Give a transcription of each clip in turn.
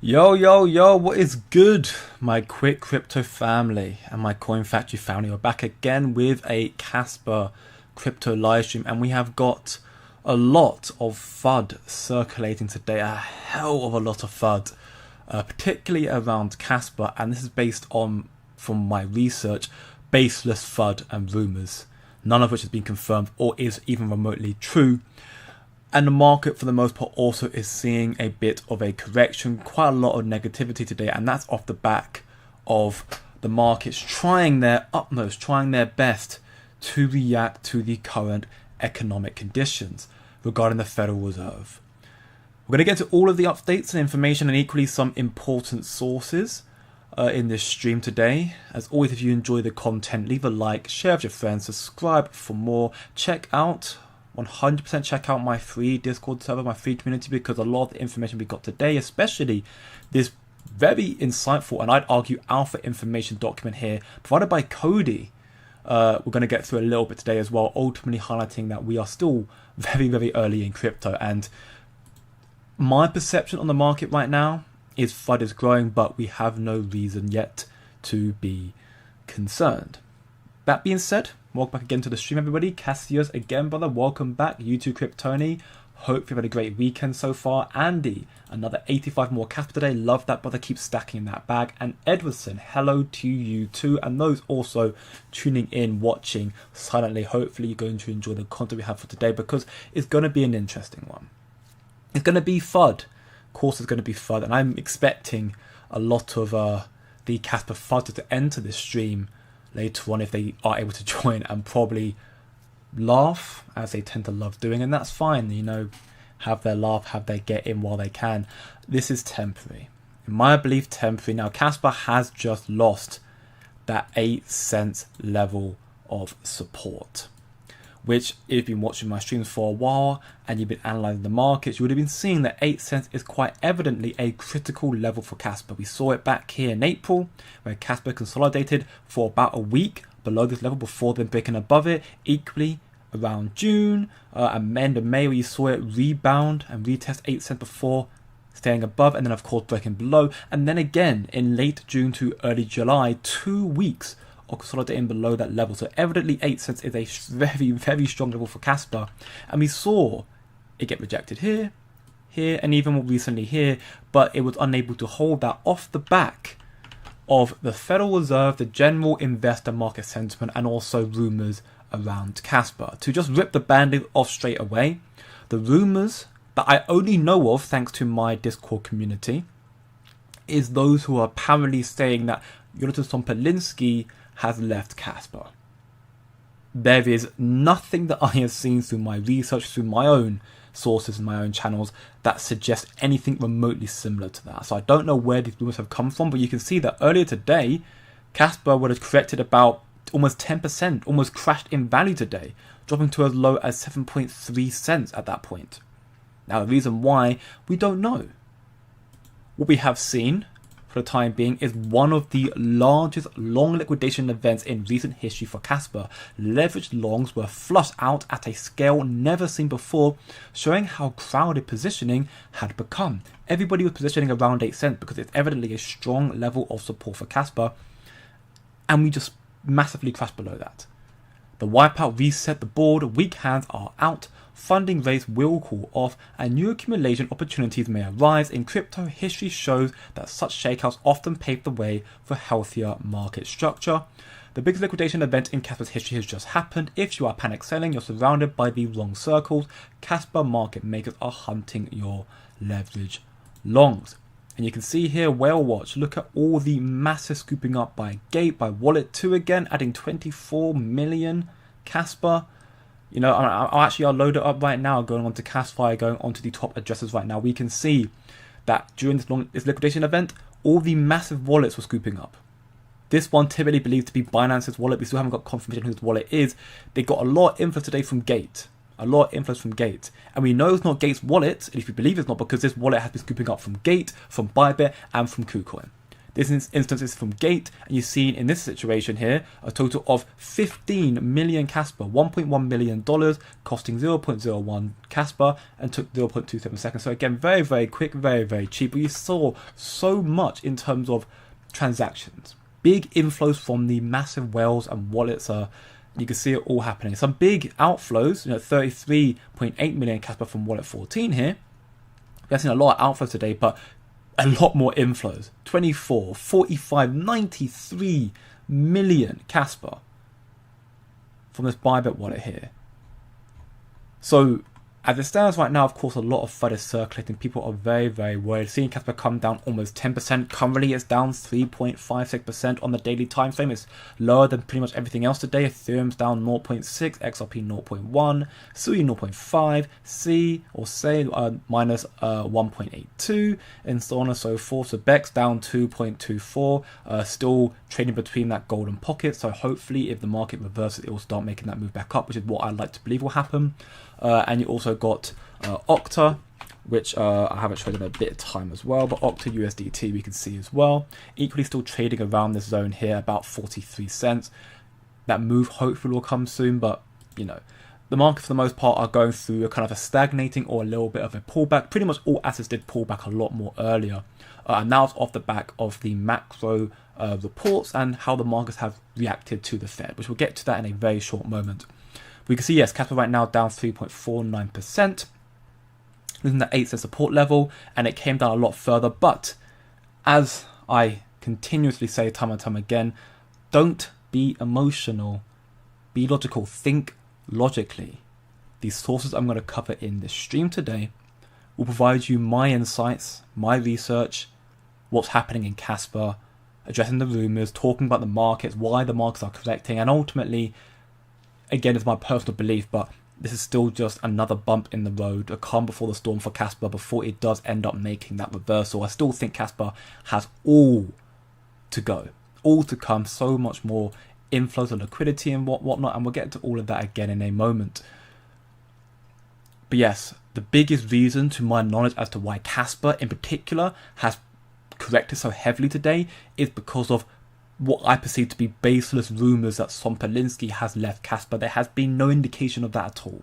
Yo, what is good, my quick crypto family and my coin factory family? We're back again with a Casper crypto live stream, and we have got a lot of FUD circulating today, a hell of a lot of FUD, particularly around Casper, and this is based on, from my research, baseless FUD and rumours, none of which has been confirmed or is even remotely true. And the market, for the most part, also is seeing a bit of a correction, quite a lot of negativity today, and that's off the back of the markets trying their utmost, trying their best to react to the current economic conditions regarding the Federal Reserve. We're going to get into all of the updates and information and equally some important sources in this stream today. As always, if you enjoy the content, leave a like, share with your friends, subscribe for more. Check out 100% check out my free Discord server, my free community, because a lot of the information we got today, especially this very insightful and I'd argue alpha information document here provided by Cody, we're going to get through a little bit today as well, ultimately highlighting that we are still very early in crypto, and my perception on the market right now is FUD is growing, but we have no reason yet to be concerned. That being said, welcome back again to the stream, everybody. Cassius again, brother. Welcome back. YouTube Kryptoni. Hope you've had a great weekend so far. Andy, another 85 more Casper today. Love that, brother. Keep stacking that bag. And Edwardson, hello to you too. And those also tuning in, watching silently. Hopefully you're going to enjoy the content we have for today, because it's going to be an interesting one. It's going to be FUD. Of course, it's going to be FUD. And I'm expecting a lot of the Casper FUD to enter this stream later on if they are able to join, and probably laugh, as they tend to love doing, and that's fine, you know, have their laugh, have their get in while they can. This is temporary, in my belief, temporary. Now Casper has just lost that 8 cents level of support, which if you've been watching my streams for a while and you've been analysing the markets, you would have been seeing that 8 cents is quite evidently a critical level for Casper. We saw it back here in April, where Casper consolidated for about a week below this level before then breaking above it. Equally around June and end of May, where you saw it rebound and retest 8 cents before staying above, and then of course breaking below, and then again in late June to early July, 2 weeks or consolidating below that level. So evidently 8 cents is a very strong level for Casper, and we saw it get rejected here, and even more recently here, but it was unable to hold that off the back of the Federal Reserve, the general investor market sentiment, and also rumours around Casper. To just rip the band-aid off straight away, the rumours that I only know of thanks to my Discord community is those who are apparently saying that Jonathan Polinsky has left Casper. There is nothing that I have seen through my research, through my own sources and my own channels, that suggests anything remotely similar to that. So I don't know where these rumors have come from, but you can see that earlier today, Casper would have corrected about almost 10%, almost crashed in value today, dropping to as low as 7.3 cents at that point. Now the reason why, we don't know. What we have seen for the time being is one of the largest long liquidation events in recent history for Casper. Leveraged longs were flushed out at a scale never seen before, showing how crowded positioning had become. Everybody was positioning around 8 cents because it's evidently a strong level of support for Casper, and we just massively crashed below that. The wipeout reset the board, weak hands are out, funding rates will cool off, and new accumulation opportunities may arise. In crypto, history shows that such shakeouts often pave the way for healthier market structure. The biggest liquidation event in Casper's history has just happened. If you are panic selling, you're surrounded by the wrong circles. Casper market makers are hunting your leverage longs. And you can see here, Whale Watch, look at all the massive scooping up by Gate, by Wallet 2 again, adding 24 million. Casper, you know, I'll load it up right now, going on to Kaspa, going on to the top addresses right now. We can see that during this liquidation event, all the massive wallets were scooping up. This one typically believed to be Binance's wallet. We still haven't got confirmation whose wallet is. They got a lot of influence today from Gate. A lot of influence from Gate. And we know it's not Gate's wallet, and if we believe it's not, because this wallet has been scooping up from Gate, from Bybit, and from KuCoin. This instance is from Gate, and you've seen in this situation here a total of 15 million Casper, $1.1 million, costing 0.01 Casper, and took 0.27 seconds. So again, very, very quick, very, very cheap. But you saw so much in terms of transactions. Big inflows from the massive whales and wallets. You can see it all happening. Some big outflows, 33.8 million Casper from wallet 14 here. We've seen a lot of outflows today, but a lot more inflows. 24, 45, 93 million Casper from this Bybit wallet here. So as it stands right now, of course, a lot of FUD is circulating. People are very, very worried. Seeing Casper come down almost 10%. Currently, it's down 3.56% on the daily time frame. It's lower than pretty much everything else today. Ethereum's down 0.6, XRP 0.1, Sui 0.5, C or Say minus 1.82, and so on and so forth. So Bex down 2.24, still trading between that golden pocket. So hopefully, if the market reverses, it will start making that move back up, which is what I'd like to believe will happen. And you also got Octa, which I haven't showed in a bit of time as well, but Octa USDT we can see as well. Equally still trading around this zone here, about 43 cents. That move hopefully will come soon, but the market for the most part are going through a kind of a stagnating or a little bit of a pullback. Pretty much all assets did pull back a lot more earlier. And now it's off the back of the macro reports and how the markets have reacted to the Fed, which we'll get to that in a very short moment. We can see, yes, Casper right now down 3.49%, losing that 8 cent support level, and it came down a lot further. But as I continuously say time and time again, don't be emotional, be logical, think logically. These sources I'm going to cover in this stream today will provide you my insights, my research, what's happening in Casper, addressing the rumors, talking about the markets, why the markets are correcting, and ultimately, again, it's my personal belief, but this is still just another bump in the road, a calm before the storm for Casper before it does end up making that reversal. I still think Casper has all to go, all to come, so much more inflows of liquidity and whatnot, and we'll get to all of that again in a moment. But yes, the biggest reason to my knowledge as to why Casper in particular has corrected so heavily today is because of what I perceive to be baseless rumours that Sompolinsky has left Casper. There has been no indication of that at all.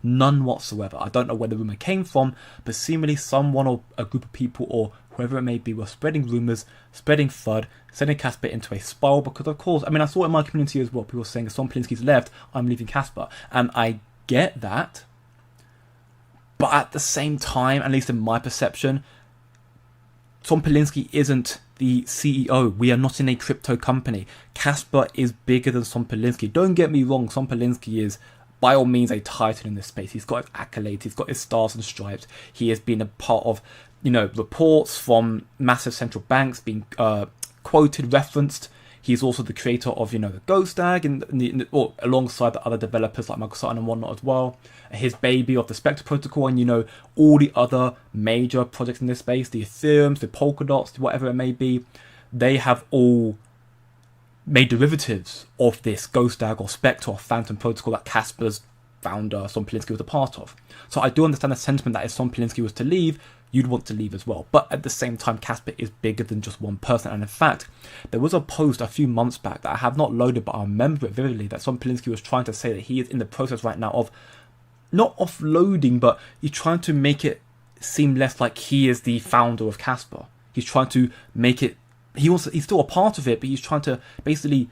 None whatsoever. I don't know where the rumour came from, but seemingly someone or a group of people or whoever it may be were spreading rumours, spreading FUD, sending Casper into a spiral because, of course, I saw it in my community as well. People saying, if Sompolinsky's left, I'm leaving Casper. And I get that. But at the same time, at least in my perception, Sompolinsky isn't the CEO. We are not in a crypto company. Casper is bigger than Sompolinsky. Don't get me wrong, Sompolinsky is by all means a titan in this space. He's got his accolades, he's got his stars and stripes. He has been a part of, reports from massive central banks being quoted, referenced. He's also the creator of, the Ghost Tag or alongside the other developers like Michael Sutton and whatnot as well. His baby of the Spectre protocol and, all the other major projects in this space, the Ethereums, the Polkadots, whatever it may be, they have all made derivatives of this Ghost Tag or Spectre or Phantom protocol that Casper's founder, Sompolinsky, was a part of. So I do understand the sentiment that if Sompolinsky was to leave, you'd want to leave as well. But at the same time, Casper is bigger than just one person. And in fact, there was a post a few months back that I have not loaded, but I remember it vividly, that Sompolinsky was trying to say that he is in the process right now of not offloading, but he's trying to make it seem less like he is the founder of Casper. He's trying to make it, he's still a part of it, but he's trying to basically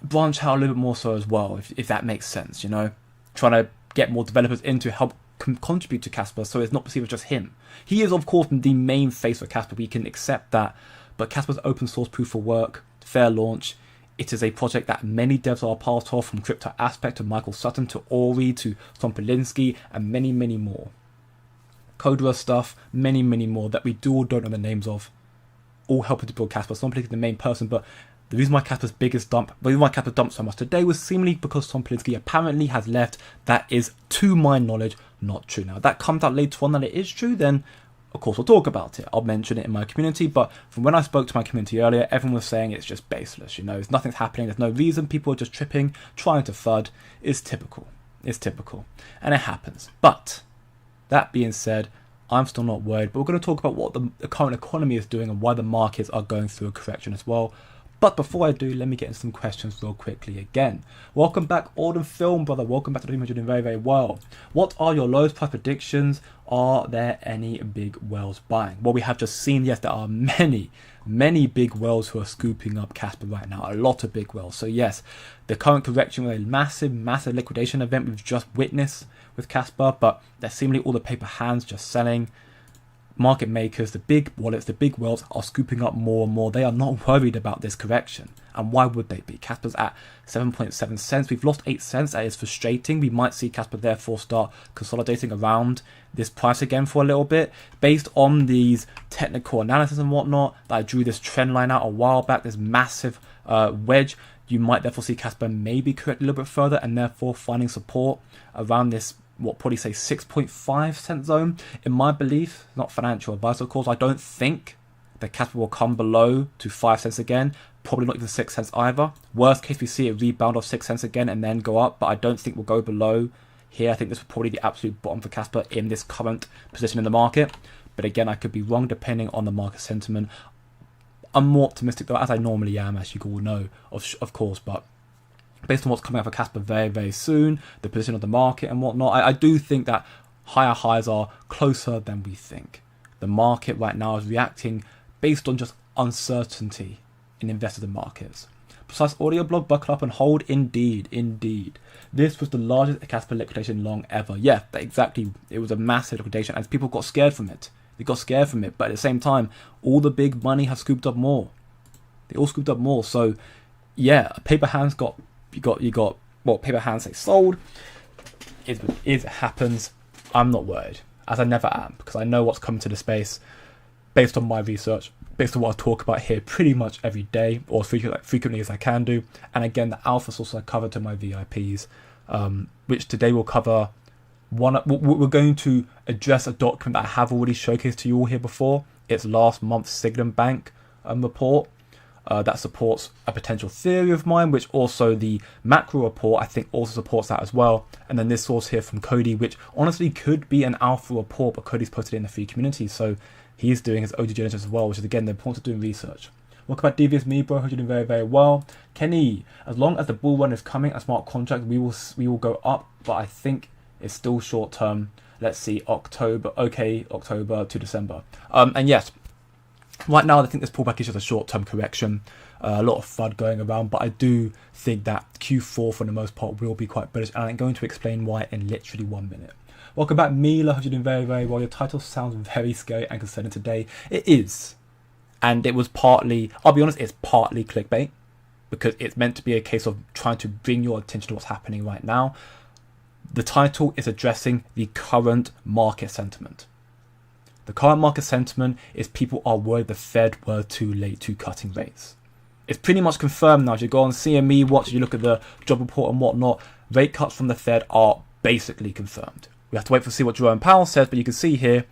branch out a little bit more so as well, if that makes sense, trying to get more developers in to help contribute to Casper, so it's not perceived as just him. He is, of course, the main face for Casper. We can accept that, but Casper's open source proof of work, fair launch. It is a project that many devs are a part of, from Crypto Aspect to Michael Sutton to Ori to Sompolinsky and many, many more. Codera stuff, many, many more that we don't know the names of, all helping to build Casper. Sompolinsky is the main person, but the reason why Casper dumped so much today was seemingly because Sompolinsky apparently has left. That is, to my knowledge, not true. Now, if that comes out later on that it is true, then of course we'll talk about it. I'll mention it in my community, but from when I spoke to my community earlier, everyone was saying it's just baseless, nothing's happening, there's no reason, people are just tripping, trying to FUD. It's typical, and it happens. But that being said, I'm still not worried. But we're going to talk about what the current economy is doing and why the markets are going through a correction as well. But before I do, let me get into some questions real quickly again. Welcome back, Autumn Film, brother. Welcome back to the room. You're doing very, very well. What are your lowest price predictions? Are there any big whales buying? Well, we have just seen, yes, there are many big whales who are scooping up Casper right now. A lot of big whales. So yes, the current correction with a massive liquidation event we've just witnessed with Casper, but there's seemingly all the paper hands just selling. Market makers, the big wallets, the big whales are scooping up more and more. They are not worried about this correction. And why would they be? Casper's at 7.7 cents. We've lost 8 cents. That is frustrating. We might see Casper therefore start consolidating around this price again for a little bit. Based on these technical analysis and whatnot, that I drew this trend line out a while back, this massive wedge, you might therefore see Casper maybe correct a little bit further and therefore finding support around this, what, probably say 6.5 cent zone. In my belief, not financial advice of course, I don't think that Casper will come below to 5 cents again, probably not even 6 cents either. Worst case, we see it rebound off 6 cents again and then go up, but I don't think we'll go below here. I think this will probably be the absolute bottom for Casper in this current position in the market. But again, I could be wrong depending on the market sentiment. I'm more optimistic though, as I normally am, as you all know, of course, but based on what's coming out for Casper very, very soon, the position of the market and whatnot, I do think that higher highs are closer than we think. The market right now is reacting based on just uncertainty in investors and markets. Precise audio blog, buckle up and hold. Indeed. This was the largest Casper liquidation long ever. Yeah, exactly. It was a massive liquidation as people got scared from it. They got scared from it, but at the same time, all the big money have scooped up more. They all scooped up more. So, yeah, paper hands paper hands say sold. If it happens, I'm not worried, as I never am, because I know what's coming to the space based on my research, based on what I talk about here pretty much every day, or frequently as I can do. And again, the alpha source I cover to my VIPs, which today we'll cover. We're going to address a document that I have already showcased to you all here before. It's last month's Signum Bank report that supports a potential theory of mine, which also the macro report I think also supports that as well. And then this source here from Cody, which honestly could be an alpha report, but Cody's posted it in the free community, so he's doing his OG diligence as well, which is again the importance of doing research. Welcome back, Devious Me, bro. Hope you're doing very, very well. Kenny, as long as the bull run is coming, a smart contract, we will go up, but I think it's still short term. Let's see, October to December. And yes, right now I think this pullback is just a short term correction. A lot of FUD going around, but I do think that Q4 for the most part will be quite bullish, and I'm going to explain why in literally 1 minute. Welcome back, Mila. Hope you're doing very, very well. Your title sounds very scary and concerning today. It is. And it was partly, I'll be honest, it's partly clickbait, because it's meant to be a case of trying to bring your attention to what's happening right now. The title is addressing the current market sentiment. The current market sentiment is people are worried the Fed were too late to cutting rates. It's pretty much confirmed now. If you go on CME Watch, you look at the job report and whatnot, rate cuts from the Fed are basically confirmed. We have to wait to see what Jerome Powell says, but you can see here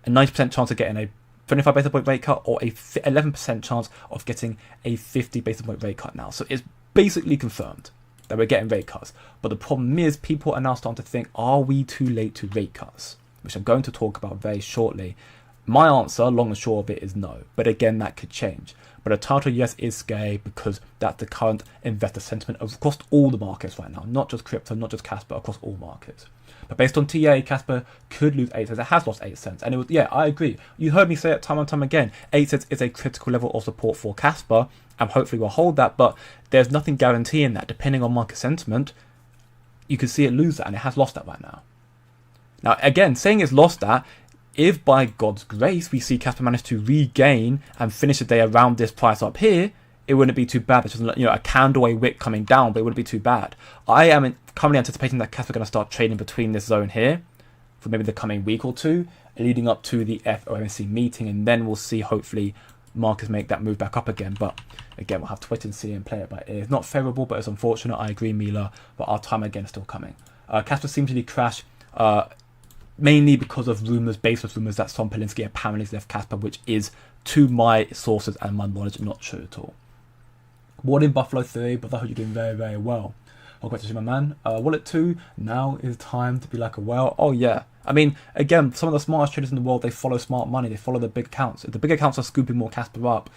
a 90% chance of getting a 25 basis point rate cut or a 11% chance of getting a 50 basis point rate cut now. So it's basically confirmed that we're getting rate cuts. But the problem is people are now starting to think, are we too late to rate cuts? Which I'm going to talk about very shortly. My answer, long and short of it, is no. But again, that could change. But the title, yes, is scary because that's the current investor sentiment across all the markets right now. Not just crypto, not just Casper, across all markets. But based on TA, Casper could lose 8 cents. It has lost 8 cents. And it was, yeah, I agree. You heard me say it time and time again. 8 cents is a critical level of support for Casper. And hopefully we'll hold that. But there's nothing guaranteeing that. Depending on market sentiment, you could see it lose that. And it has lost that right now. Now, again, saying it's lost that, if by God's grace we see Casper manage to regain and finish the day around this price up here, it wouldn't be too bad. It's just, a candle, a wick coming down, but it wouldn't be too bad. I am currently anticipating that Casper are going to start trading between this zone here for maybe the coming week or two, leading up to the FOMC meeting, and then we'll see, hopefully, markets make that move back up again. But again, we'll have to wait and see and play it by ear. It's not favourable, but it's unfortunate. I agree, Mila, but our time again is still coming. Casper seems to crash mainly because of baseless rumours that Tom Polinsky apparently has left Casper, which is, to my sources and my knowledge, not true at all. What in Buffalo 3, but I hope you're doing very, very well. Welcome back to my man. Wallet 2, now is time to be like a whale. Oh yeah, I mean, again, some of the smartest traders in the world, they follow smart money. They follow the big accounts. If the big accounts are scooping more Casper up,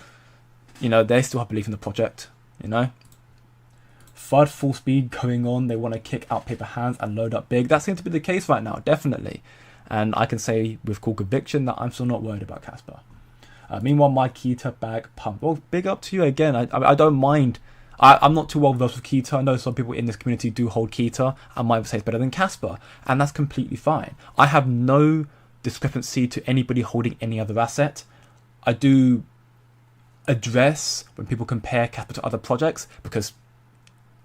they still have belief in the project, FUD full speed going on. They want to kick out paper hands and load up big. That seems to be the case right now, definitely. And I can say with cool conviction that I'm still not worried about Casper. Meanwhile, my Kita bag pump. Well, big up to you again. I don't mind. I'm not too well versed with Kita. I know some people in this community do hold Kita. I might say it's better than Casper, and that's completely fine. I have no discrepancy to anybody holding any other asset. I do address when people compare Casper to other projects because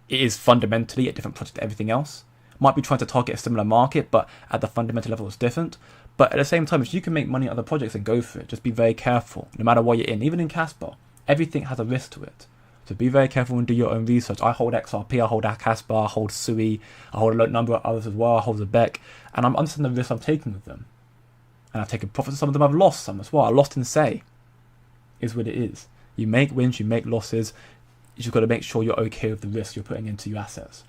it is fundamentally a different project to everything else. Might be trying to target a similar market, but at the fundamental level it's different. But at the same time, if you can make money on other projects, then go for it. Just be very careful, no matter what you're in. Even in Casper, everything has a risk to it. So be very careful and do your own research. I hold XRP, I hold Casper, I hold Sui, I hold a number of others as well. I hold Zebek, and I'm understanding the risks I'm taking with them. And I've taken profits. Some of them I've lost some as well. I lost in Say. Is what it is. You make wins, you make losses. You just got to make sure you're okay with the risk you're putting into your assets.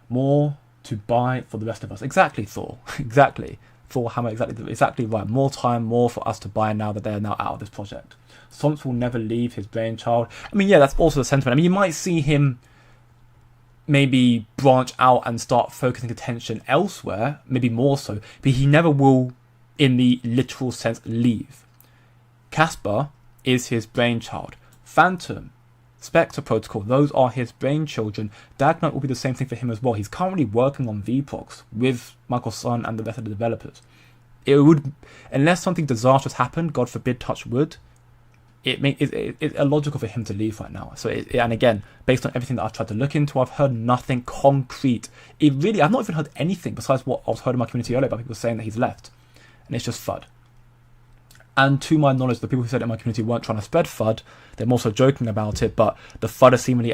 More to buy for the rest of us. Exactly, Thor. Exactly. Thor Hammer, exactly right. More time, more for us to buy now that they're now out of this project. Somps will never leave his brainchild. I mean, yeah, that's also the sentiment. I mean, you might see him maybe branch out and start focusing attention elsewhere, maybe more so, but he never will, in the literal sense, leave. Casper is his brainchild. Phantom, Spectre Protocol, those are his brainchildren. Dagnite will be the same thing for him as well. He's currently working on VPROX with Michael Sun and the rest of the developers. It would, unless something disastrous happened, God forbid, touch wood, it's illogical for him to leave right now. So, and again, based on everything that I've tried to look into, I've heard nothing concrete. I've not even heard anything besides what I was heard in my community earlier about people saying that he's left. And it's just FUD. And to my knowledge, the people who said it in my community weren't trying to spread FUD. They're more so joking about it, but the FUD has seemingly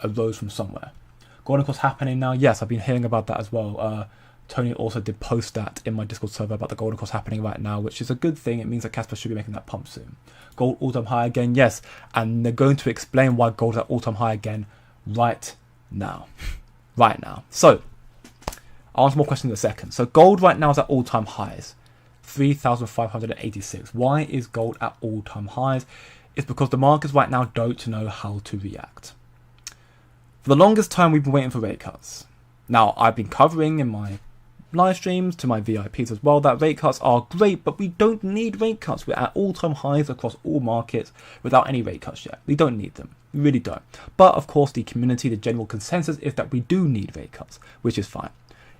arose from somewhere. Golden Course happening now? Yes, I've been hearing about that as well. Tony also did post that in my Discord server about the Golden Course happening right now, which is a good thing. It means that Casper should be making that pump soon. Gold all-time high again? Yes. And they're going to explain why gold is at all-time high again right now. Right now. So, I'll answer more questions in a second. So, gold right now is at all-time highs. 3,586. Why is gold at all-time highs? It's because the markets right now don't know how to react. For the longest time, we've been waiting for rate cuts. Now, I've been covering in my live streams to my VIPs as well that rate cuts are great, but we don't need rate cuts. We're at all-time highs across all markets without any rate cuts yet. We don't need them. We really don't. But, of course, the community, the general consensus is that we do need rate cuts, which is fine.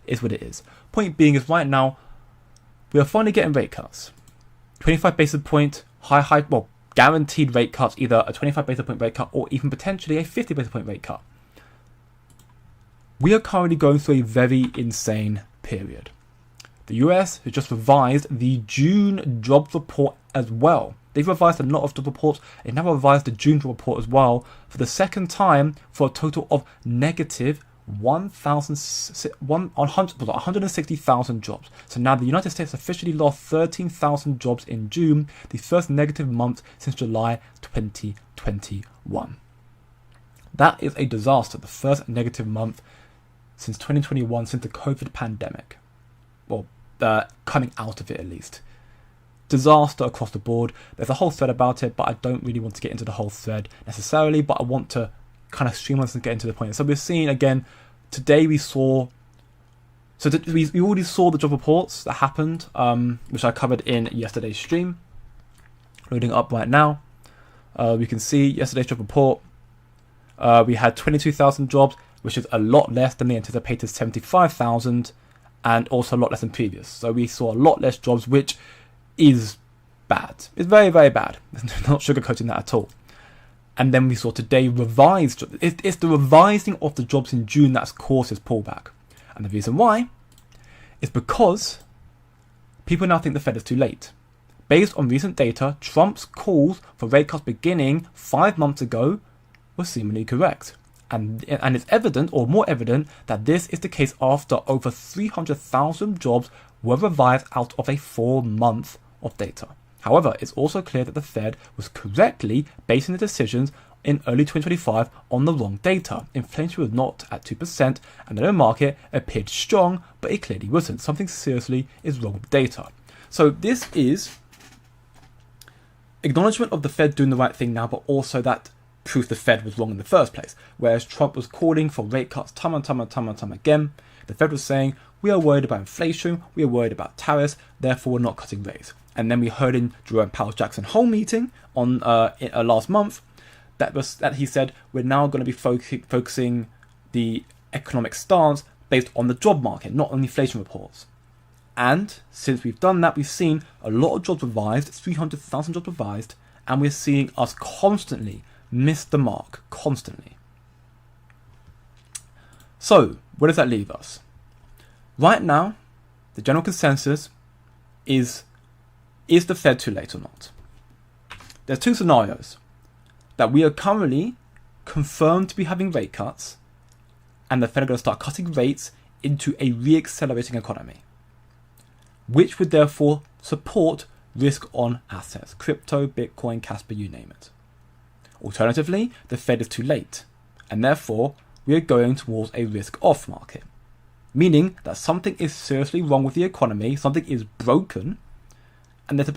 It's what it is. Point being is right now, we are finally getting rate cuts. 25 basis point, guaranteed rate cuts, either a 25 basis point rate cut or even potentially a 50 basis point rate cut. We are currently going through a very insane period. The US has just revised the June jobs report as well. They've revised a lot of job reports. They now revised the June job report as well for the second time for a total of negative 160,000 jobs. So now the United States officially lost 13,000 jobs in June, the first negative month since July 2021. That is a disaster. The first negative month since 2021, since the COVID pandemic. Well, coming out of it at least. Disaster across the board. There's a whole thread about it, but I don't really want to get into the whole thread necessarily, but I want to kind of streamline and get into the point. So we're seeing again, today we saw, we already saw the job reports that happened, which I covered in yesterday's stream. Loading up right now. We can see yesterday's job report. We had 22,000 jobs, which is a lot less than the anticipated 75,000, and also a lot less than previous. So we saw a lot less jobs, which is bad. It's very, very bad. Not sugarcoating that at all. And then we saw today revised. It's the revising of the jobs in June that's caused this pullback. And the reason why is because people now think the Fed is too late. Based on recent data, Trump's calls for rate cuts beginning 5 months ago were seemingly correct. And it's evident, or more evident, that this is the case after over 300,000 jobs were revised out of a 4 month of data. However, it's also clear that the Fed was correctly basing the decisions in early 2025 on the wrong data. Inflation was not at 2%, and the loan market appeared strong, but it clearly wasn't. Something seriously is wrong with the data. So this is acknowledgement of the Fed doing the right thing now, but also that proof the Fed was wrong in the first place. Whereas Trump was calling for rate cuts time and time again, the Fed was saying, we are worried about inflation, we are worried about tariffs, therefore we're not cutting rates. And then we heard in Jerome Powell's Jackson Hole meeting on last month that he said we're now going to be focusing the economic stance based on the job market, not on inflation reports. And since we've done that, we've seen a lot of jobs revised, 300,000 jobs revised, and we're seeing us constantly miss the mark, constantly. So, where does that leave us? Right now, the general consensus is the Fed too late or not? There's two scenarios. That we are currently confirmed to be having rate cuts, and the Fed are going to start cutting rates into a re-accelerating economy, which would therefore support risk on assets, crypto, Bitcoin, Casper, you name it. Alternatively, the Fed is too late, and therefore we are going towards a risk-off market, meaning that something is seriously wrong with the economy, something is broken, and there's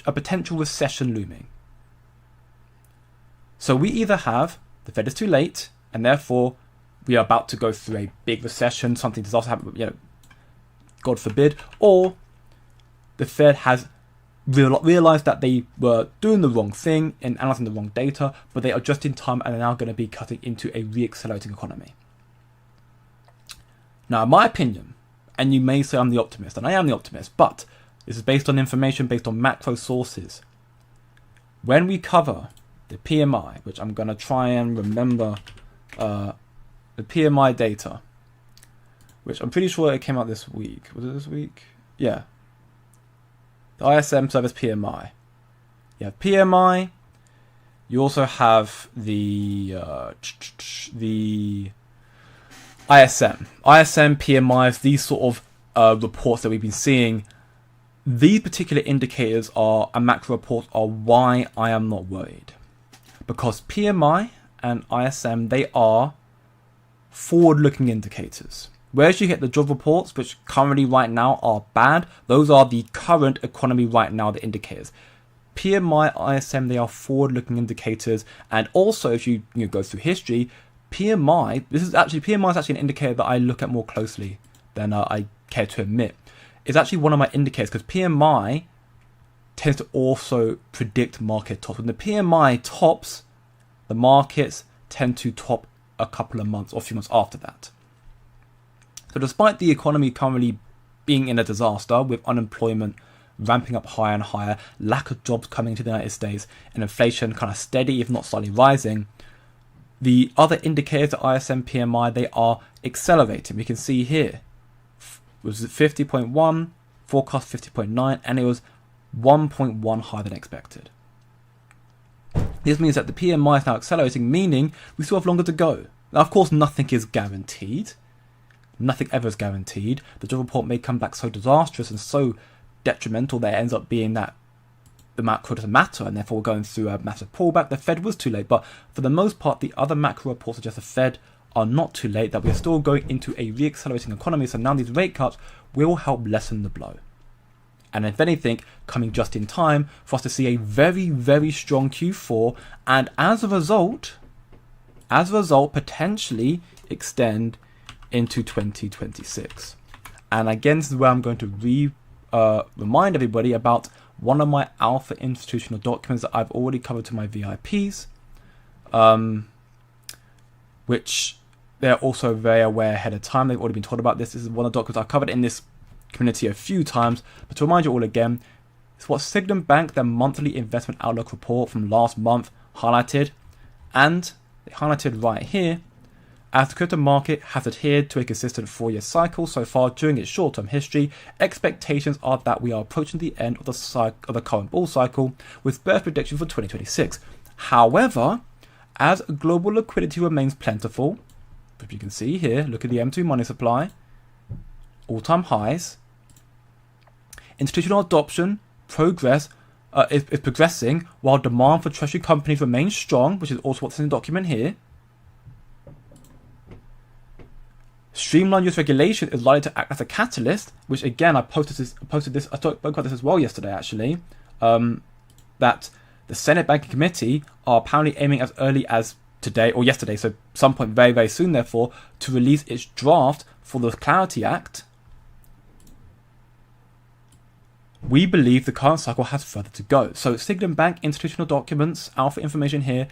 a potential recession looming. So we either have the Fed is too late, and therefore we are about to go through a big recession, something disaster happen, God forbid, or the Fed has realized that they were doing the wrong thing and analyzing the wrong data, but they are just in time and are now going to be cutting into a re-accelerating economy. Now, in my opinion, and you may say I'm the optimist, and I am the optimist, but this is based on information, based on macro sources. When we cover the PMI, which I'm going to try and remember, the PMI data, which I'm pretty sure it came out this week. Was it this week? Yeah. The ISM service PMI. You have PMI. You also have the ISM. ISM, PMIs, these sort of reports that we've been seeing. These particular indicators and macro reports are why I am not worried. Because PMI and ISM, they are forward-looking indicators. Whereas you get the job reports, which currently right now are bad, those are the current economy right now, the indicators. PMI, ISM, they are forward-looking indicators. And also, if you go through history, PMI is actually an indicator that I look at more closely than I care to admit. It's actually one of my indicators because PMI tends to also predict market tops. When the PMI tops, the markets tend to top a couple of months or a few months after that. So despite the economy currently being in a disaster, with unemployment ramping up higher and higher, lack of jobs coming to the United States, and inflation kind of steady, if not slightly rising, the other indicators, the ISM, PMI, they are accelerating. We can see here, was it 50.1, forecast 50.9, and it was 1.1 higher than expected. This means that the PMI is now accelerating, meaning we still have longer to go. Now, of course, nothing is guaranteed. Nothing ever is guaranteed. The job report may come back so disastrous and so detrimental that it ends up being that the macro doesn't matter, and therefore we're going through a massive pullback. The Fed was too late, but for the most part, the other macro reports suggest the Fed are not too late, that we are still going into a re-accelerating economy. So now these rate cuts will help lessen the blow. And if anything, coming just in time for us to see a very, very strong Q4, and as a result, potentially extend into 2026. And again, this is where I'm going to remind everybody about one of my alpha institutional documents that I've already covered to my VIPs, which they're also very aware ahead of time. They've already been told about this. This is one of the documents I've covered in this community a few times, but to remind you all again, it's what Signum Bank, their monthly investment outlook report from last month, highlighted, and they highlighted right here, as the crypto market has adhered to a consistent 4-year cycle so far during its short-term history, expectations are that we are approaching the end of the current bull cycle, with bearish predictions for 2026. However, as global liquidity remains plentiful, which you can see here, look at the M2 money supply, all-time highs, institutional adoption, progress is progressing, while demand for treasury companies remains strong, which is also what's in the document here. Streamlined US regulation is likely to act as a catalyst, which again I spoke about this as well yesterday actually, that the Senate Banking Committee are apparently aiming as early as today or yesterday, so some point very, very soon therefore, to release its draft for the Clarity Act. We believe the current cycle has further to go. So Signet Bank institutional documents, alpha information here,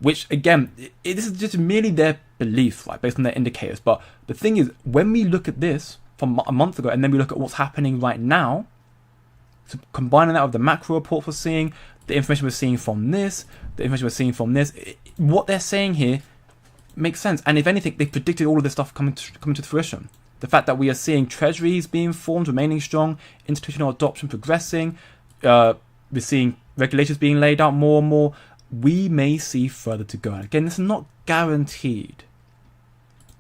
which again, this is just merely their belief, right, based on their indicators. But the thing is, when we look at this from a month ago and then we look at what's happening right now, so combining that with the macro report we're seeing, the information we're seeing from this, what they're saying here makes sense. And if anything, they predicted all of this stuff coming to fruition. The fact that we are seeing treasuries being formed, remaining strong, institutional adoption progressing, we're seeing regulations being laid out more and more. We may see further to go. And again, this is not guaranteed,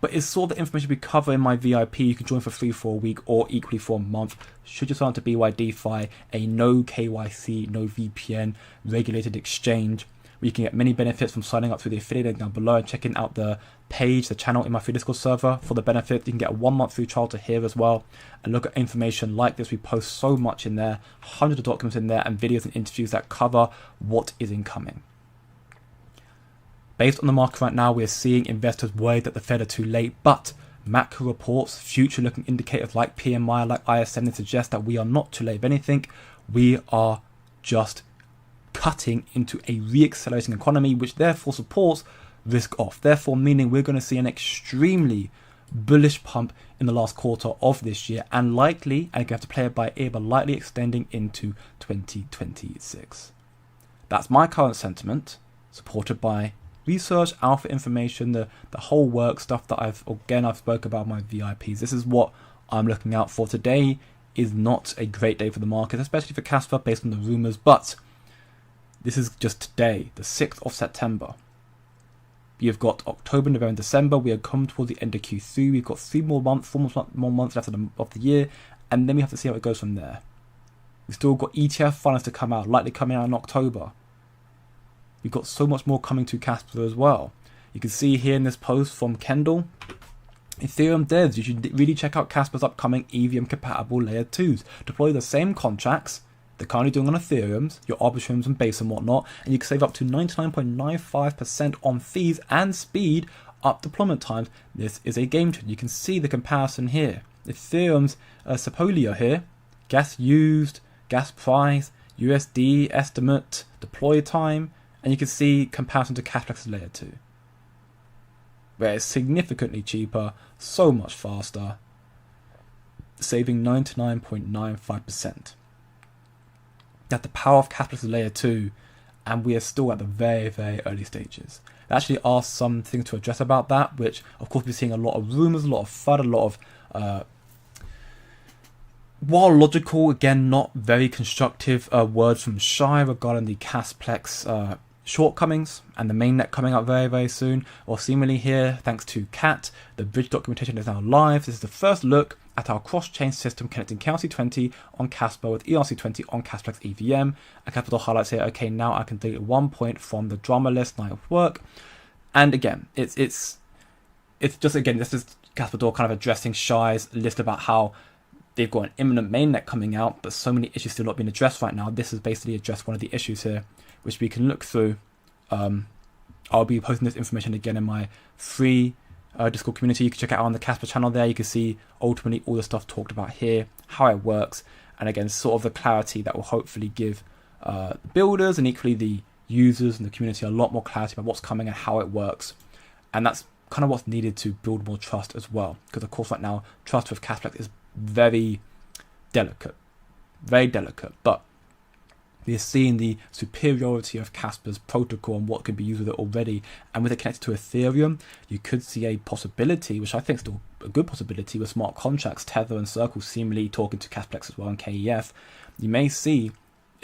but it's sort of the information we cover in my VIP. You can join for free for a week or equally for a month. Should you sign up to BYDFI, a no KYC, no VPN regulated exchange, where you can get many benefits from signing up through the affiliate link down below and checking out the page, the channel in my free Discord server for the benefit. You can get a 1 month free trial to here as well, and look at information like this. We post so much in there, hundreds of documents in there, and videos and interviews that cover what is incoming. Based on the market right now, we are seeing investors worried that the Fed are too late, but macro reports, future-looking indicators like PMI, like ISM, suggest that we are not too late. If anything, we are just cutting into a re-accelerating economy, which therefore supports risk off. Therefore, meaning we're going to see an extremely bullish pump in the last quarter of this year, and likely, and you have to play it by ear, but likely extending into 2026. That's my current sentiment, supported by research, alpha information, the whole work stuff that I've spoke about my VIPs. This is what I'm looking out for. Today is not a great day for the market, especially for Casper based on the rumours, but this is just today, the 6th of September. You've got October, November, and December. We are coming towards the end of Q3. We've got 4 more months left of the year, and then we have to see how it goes from there. We've still got ETF finals to come out, likely coming out in October. We've got so much more coming to Casper as well. You can see here in this post from Kendall, Ethereum devs, you should really check out Casper's upcoming EVM compatible layer 2s. Deploy the same contracts they're currently doing on Ethereum's, your Arbitrums and Base and whatnot, and you can save up to 99.95% on fees and speed up deployment times. This is a game changer. You can see the comparison here. Ethereum's Sepolia here, gas used, gas price, USD estimate, deploy time, and you can see comparison to Caspa'S layer 2, where it's significantly cheaper, so much faster, saving 99.95%. That's the power of Caspa'S layer 2, and we are still at the very, very early stages. There actually are some things to address about that, which of course we're seeing a lot of rumours, a lot of FUD, a lot of while logical, again not very constructive words from Shai regarding the Caspa'S shortcomings and the mainnet coming out very, very soon. Or seemingly here, thanks to Cat, the bridge documentation is now live. This is the first look at our cross-chain system connecting KYC20 on Casper with ERC20 on Kaspa'S EVM. And Capital highlights here, okay, now I can delete 1 point from the drama list, night of work. And again, it's just, again, this is Casper kind of addressing Shai's list about how they've got an imminent mainnet coming out, but so many issues still not being addressed right now. This is basically addressed one of the issues here, which we can look through. I'll be posting this information again in my free Discord community. You can check it out on the Casper channel there. You can see ultimately all the stuff talked about here, how it works, and again, sort of the clarity that will hopefully give the builders and equally the users and the community a lot more clarity about what's coming and how it works. And that's kind of what's needed to build more trust as well. Because of course right now, trust with Caspa'S is very delicate, but we are seeing the superiority of Casper's protocol and what can be used with it already, and with it connected to Ethereum, you could see a possibility, which I think is still a good possibility, with smart contracts, Tether and Circle seemingly talking to Caspa'S as well and KEF. You may see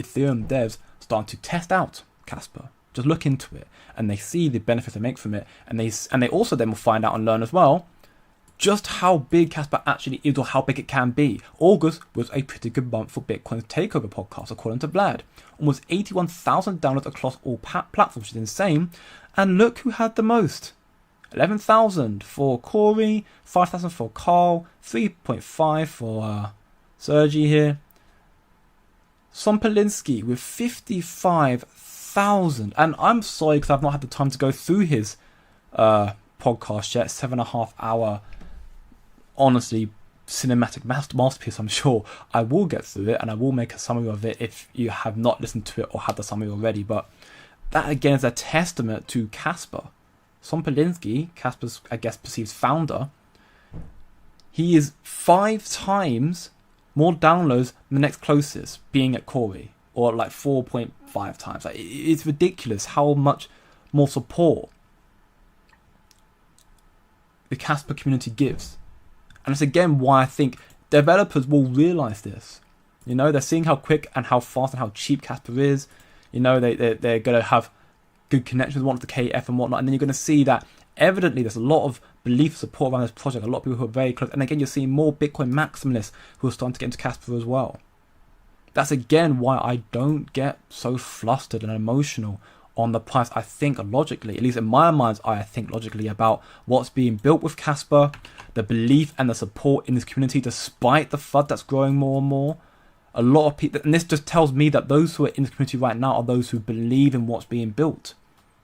Ethereum devs starting to test out Casper, just look into it, and they see the benefits they make from it, and they also then will find out and learn as well just how big Casper actually is or how big it can be. August was a pretty good month for Bitcoin's takeover podcast, according to Vlad. Almost 81,000 downloads across all platforms, which is insane. And look who had the most. 11,000 for Corey, 5,000 for Carl, 3.5 for Sergi here. Sompolinsky with 55,000. And I'm sorry because I've not had the time to go through his podcast yet. 7.5 hour, honestly, cinematic masterpiece, I'm sure. I will get through it and I will make a summary of it if you have not listened to it or had the summary already. But that again is a testament to Casper. Sompolinsky, Casper's, I guess, perceived founder, he is 5 times more downloads than the next closest, being at Corey, or like 4.5 times. Like, it's ridiculous how much more support the Casper community gives. And it's again why I think developers will realize this. You know, they're seeing how quick and how fast and how cheap Casper is. You know, they're going to have good connections with the KF and whatnot. And then you're going to see that evidently there's a lot of belief support around this project. A lot of people who are very close. And again, you're seeing more Bitcoin maximalists who are starting to get into Casper as well. That's again why I don't get so flustered and emotional on the price. I think logically, at least in my mind, I think logically about what's being built with Casper, the belief and the support in this community, despite the FUD that's growing more and more. A lot of people, and this just tells me that those who are in the community right now are those who believe in what's being built.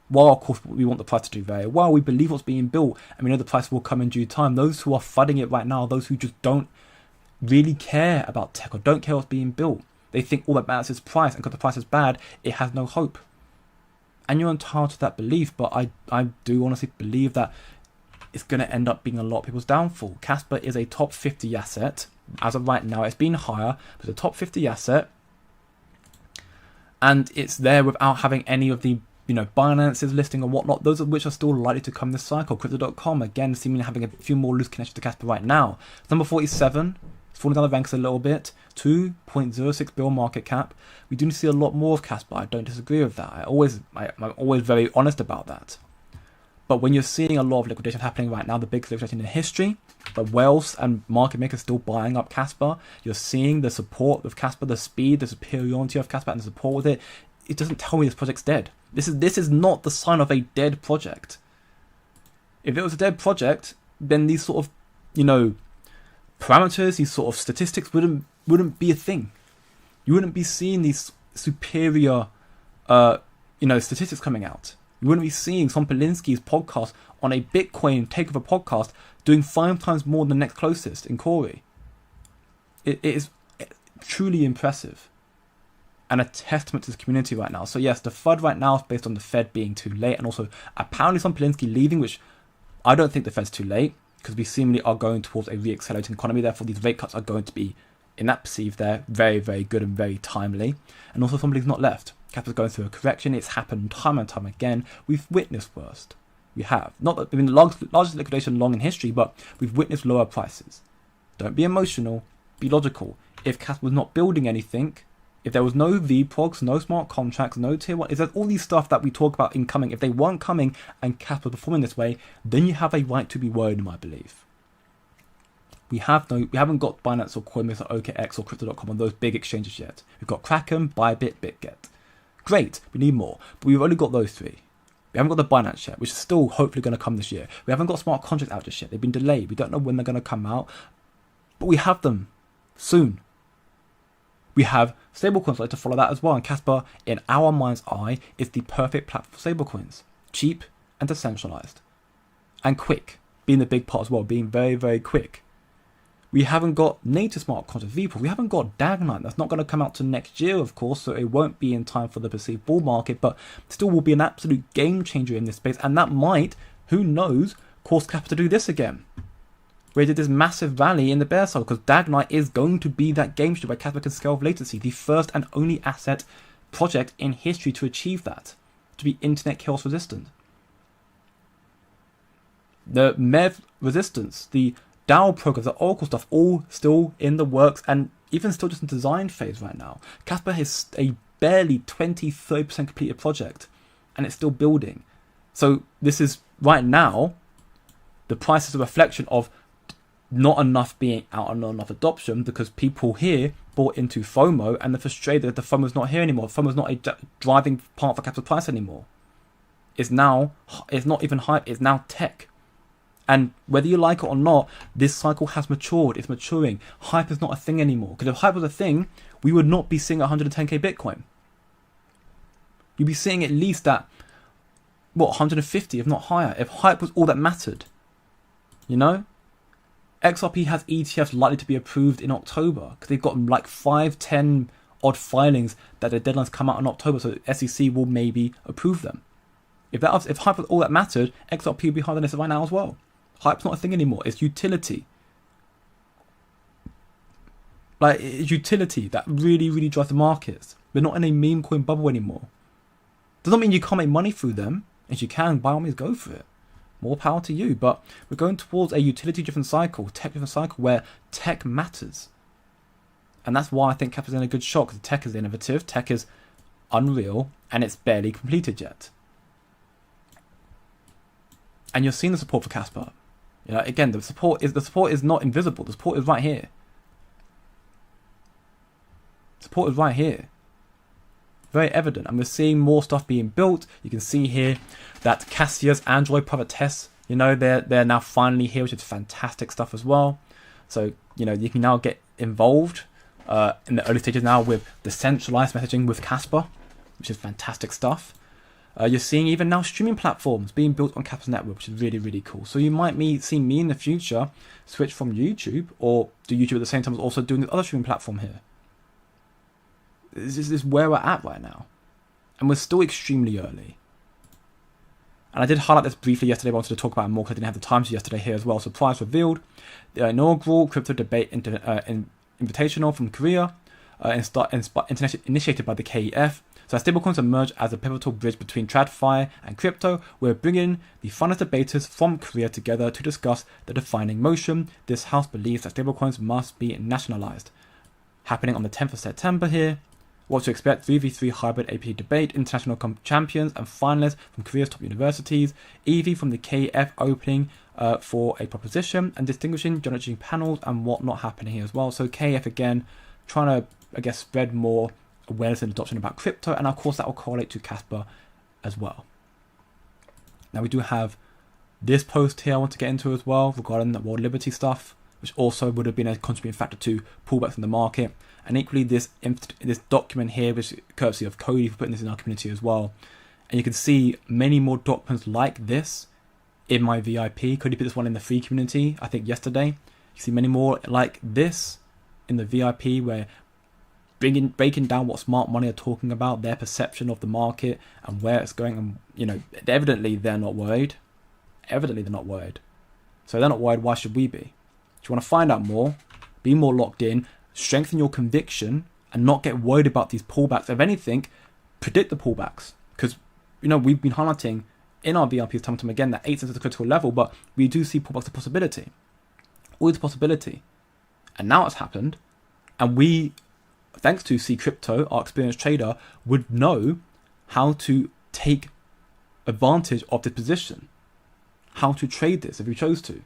While of course we want the price to do very well, we believe what's being built, and we know the price will come in due time. Those who are fudding it right now are those who just don't really care about tech or don't care what's being built. They think all that matters is price, and because the price is bad, it has no hope. And you're entitled to that belief, but I do honestly believe that it's going to end up being a lot of people's downfall. Casper is a top 50 asset. As of right now, it's been higher, but it's a top 50 asset. And it's there without having any of the, you know, Binance's listing or whatnot, those of which are still likely to come this cycle. Crypto.com, again, seemingly having a few more loose connections to Casper right now. It's number 47. It's falling down the ranks a little bit. 2.06 bill market cap. We do see a lot more of Casper. I don't disagree with that. I'm always very honest about that. But when you're seeing a lot of liquidation happening right now, the biggest liquidation in history, but whales and market makers still buying up Casper, you're seeing the support of Casper, the speed, the superiority of Casper and the support with it. It doesn't tell me this project's dead. This is not the sign of a dead project. If it was a dead project, then these sort of, you know, parameters, these sort of statistics wouldn't be a thing. You wouldn't be seeing these superior, statistics coming out. You wouldn't be seeing Sompolinsky's podcast on a Bitcoin takeover podcast doing 5 times more than the next closest in Corey. It is truly impressive and a testament to the community right now. So yes, the FUD right now is based on the Fed being too late, and also apparently Sompolinsky leaving, which I don't think the Fed's too late, because we seemingly are going towards a re-accelerating economy. Therefore, these rate cuts are going to be, in that perceived there, very, very good and very timely. And also somebody's not left. Casper's going through a correction. It's happened time and time again. We've witnessed worst. We have. Not that been the largest liquidation long in history, but we've witnessed lower prices. Don't be emotional. Be logical. If Casper was not building anything, if there was no VPROGs, no smart contracts, no tier 1, if there's all these stuff that we talk about incoming, if they weren't coming and Casper performing this way, then you have a right to be worried, in my belief. We haven't got Binance or Coinbase or OKX or Crypto.com on those big exchanges yet. We've got Kraken, Bybit, BitGet. Great, we need more, but we've only got those 3. We haven't got the Binance yet, which is still hopefully going to come this year. We haven't got smart contracts out just yet. They've been delayed. We don't know when they're going to come out, but we have them soon. We have stablecoins like to follow that as well, and Casper, in our mind's eye, is the perfect platform for stablecoins. Cheap and decentralized. And quick, being the big part as well, being very, very quick. We haven't got native smart contract VPROGs. We haven't got DAG9. That's not going to come out to next year, of course, so it won't be in time for the perceived bull market, but still will be an absolute game changer in this space, and that might, who knows, cause Casper to do this again. Where it did this massive rally in the bear cycle, because DAG9 is going to be that game changer where Casper can scale with latency, the first and only asset project in history to achieve that, to be internet chaos resistant. The MEV resistance, the DAO programs, the Oracle stuff, all still in the works and even still just in design phase right now. Casper is a barely 20-30% completed project and it's still building. So this is right now, the price is a reflection of not enough being out and not enough adoption, because people here bought into FOMO and they're frustrated that the FOMO's not here anymore. FOMO's not a driving part for capital price anymore. It's not even hype, it's now tech. And whether you like it or not, this cycle has matured. It's maturing. Hype is not a thing anymore. Because if hype was a thing, we would not be seeing 110k Bitcoin. You'd be seeing at least at, 150, if not higher, if hype was all that mattered. You know? XRP has ETFs likely to be approved in October, because they've got like 5-10 odd filings that their deadlines come out in October, so SEC will maybe approve them. If hype was all that mattered, XRP would be higher than this right now as well. Hype's not a thing anymore. It's utility. Like, it's utility that really, really drives the markets. We're not in a meme coin bubble anymore. Does not mean you can't make money through them. If you can, by all means, go for it. More power to you. But we're going towards a utility-driven cycle, tech-driven cycle, where tech matters. And that's why I think Casper's in a good shot, because tech is innovative, tech is unreal, and it's barely completed yet. And you're seeing the support for Casper. You know, again, the support is not invisible. The support is right here. Support is right here. Very evident. And we're seeing more stuff being built. You can see here that Cassia's Android private tests, you know, they're now finally here, which is fantastic stuff as well. So, you know, you can now get involved in the early stages now with decentralized messaging with Casper, which is fantastic stuff. You're seeing even now streaming platforms being built on Casper's network, which is really, really cool. So you might see me in the future switch from YouTube or do YouTube at the same time as also doing the other streaming platform here. This is where we're at right now. And we're still extremely early. And I did highlight this briefly yesterday, but I wanted to talk about it more because I didn't have the time to yesterday here as well. So Price revealed the inaugural crypto debate invitational from Korea, initiated by the KEF. So as stablecoins emerge as a pivotal bridge between TradFi and crypto, we're bringing the finest debaters from Korea together to discuss the defining motion. This house believes that stablecoins must be nationalized. Happening on the 10th of September here. What to expect: 3v3 hybrid AP debate, international champions and finalists from Korea's top universities, EV from the KF opening for a proposition, and distinguishing judging panels and whatnot happening here as well. So KF again trying to, I guess, spread more awareness and adoption about crypto, and of course that will correlate to Casper as well. Now we do have this post here I want to get into as well regarding the World Liberty stuff, which also would have been a contributing factor to pullbacks in the market. And equally this document here, which is courtesy of Cody for putting this in our community as well. And you can see many more documents like this in my VIP. Cody put this one in the free community, I think yesterday. You see many more like this in the VIP, where breaking down what smart money are talking about, their perception of the market and where it's going. And, you know, evidently they're not worried. Evidently they're not worried. So they're not worried, why should we be? Do you want to find out more, be more locked in, strengthen your conviction, and not get worried about these pullbacks? If anything, predict the pullbacks. Because, you know, we've been highlighting in our VIPs time and time again that 8 cents is a critical level, but we do see pullbacks a possibility. Always a possibility. And now it's happened. And we, thanks to C Crypto, our experienced trader, would know how to take advantage of this position. How to trade this if we chose to.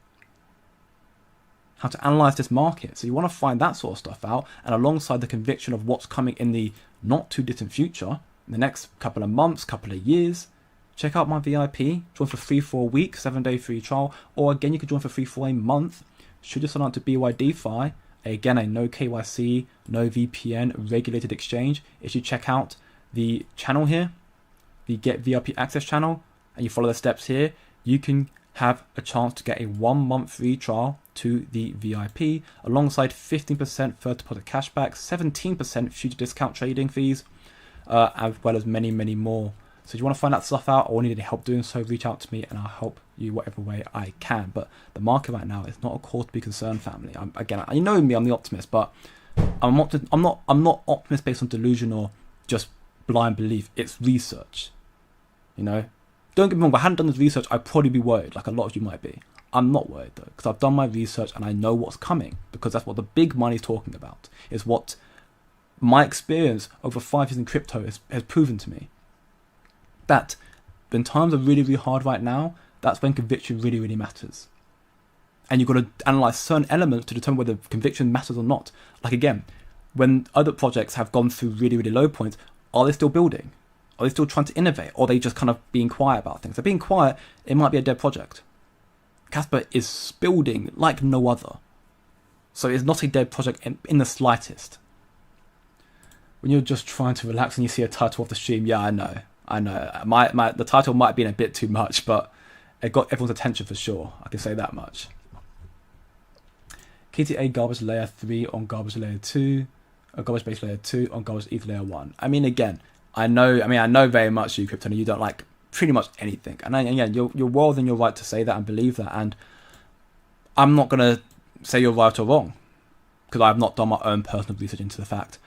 How to analyze this market. So you want to find that sort of stuff out, and alongside the conviction of what's coming in the not too distant future, in the next couple of months, couple of years, check out my VIP. Join for free for a week, 7-day free trial, or again you could join for free for a month. Should you sign up to BYDFI, again a no KYC, no VPN regulated exchange. If you check out the channel here, the Get VIP Access channel, and you follow the steps here, you can have a chance to get a 1-month free trial to the VIP, alongside 15% first deposit cashback, 17% future discount trading fees, as well as many, many more. So if you want to find that stuff out or need any help doing so, reach out to me and I'll help you whatever way I can. But the market right now is not a cause to be concerned, family. Again, you know me, I'm the optimist, but I'm not optimist based on delusion or just blind belief. It's research. You know, don't get me wrong. If I hadn't done this research, I'd probably be worried, like a lot of you might be. I'm not worried though, because I've done my research and I know what's coming, because that's what the big money's talking about. Is what my experience over 5 years in crypto has proven to me. That when times are really, really hard right now, that's when conviction really, really matters. And you've got to analyze certain elements to determine whether conviction matters or not. Like again, when other projects have gone through really, really low points, are they still building? Are they still trying to innovate? Or are they just kind of being quiet about things? If they're being quiet, it might be a dead project. Casper is building like no other. So it's not a dead project in the slightest. When you're just trying to relax and you see a title of the stream, yeah, I know. The title might have been a bit too much, but it got everyone's attention for sure. I can say that much. KTA garbage layer 3 on garbage layer 2, garbage base layer 2 on garbage ether layer 1. I mean, again, I know very much you, Krypton, you don't like pretty much anything. And again, you're well within your right to say that and believe that. And I'm not going to say you're right or wrong, because I've not done my own personal research into the fact.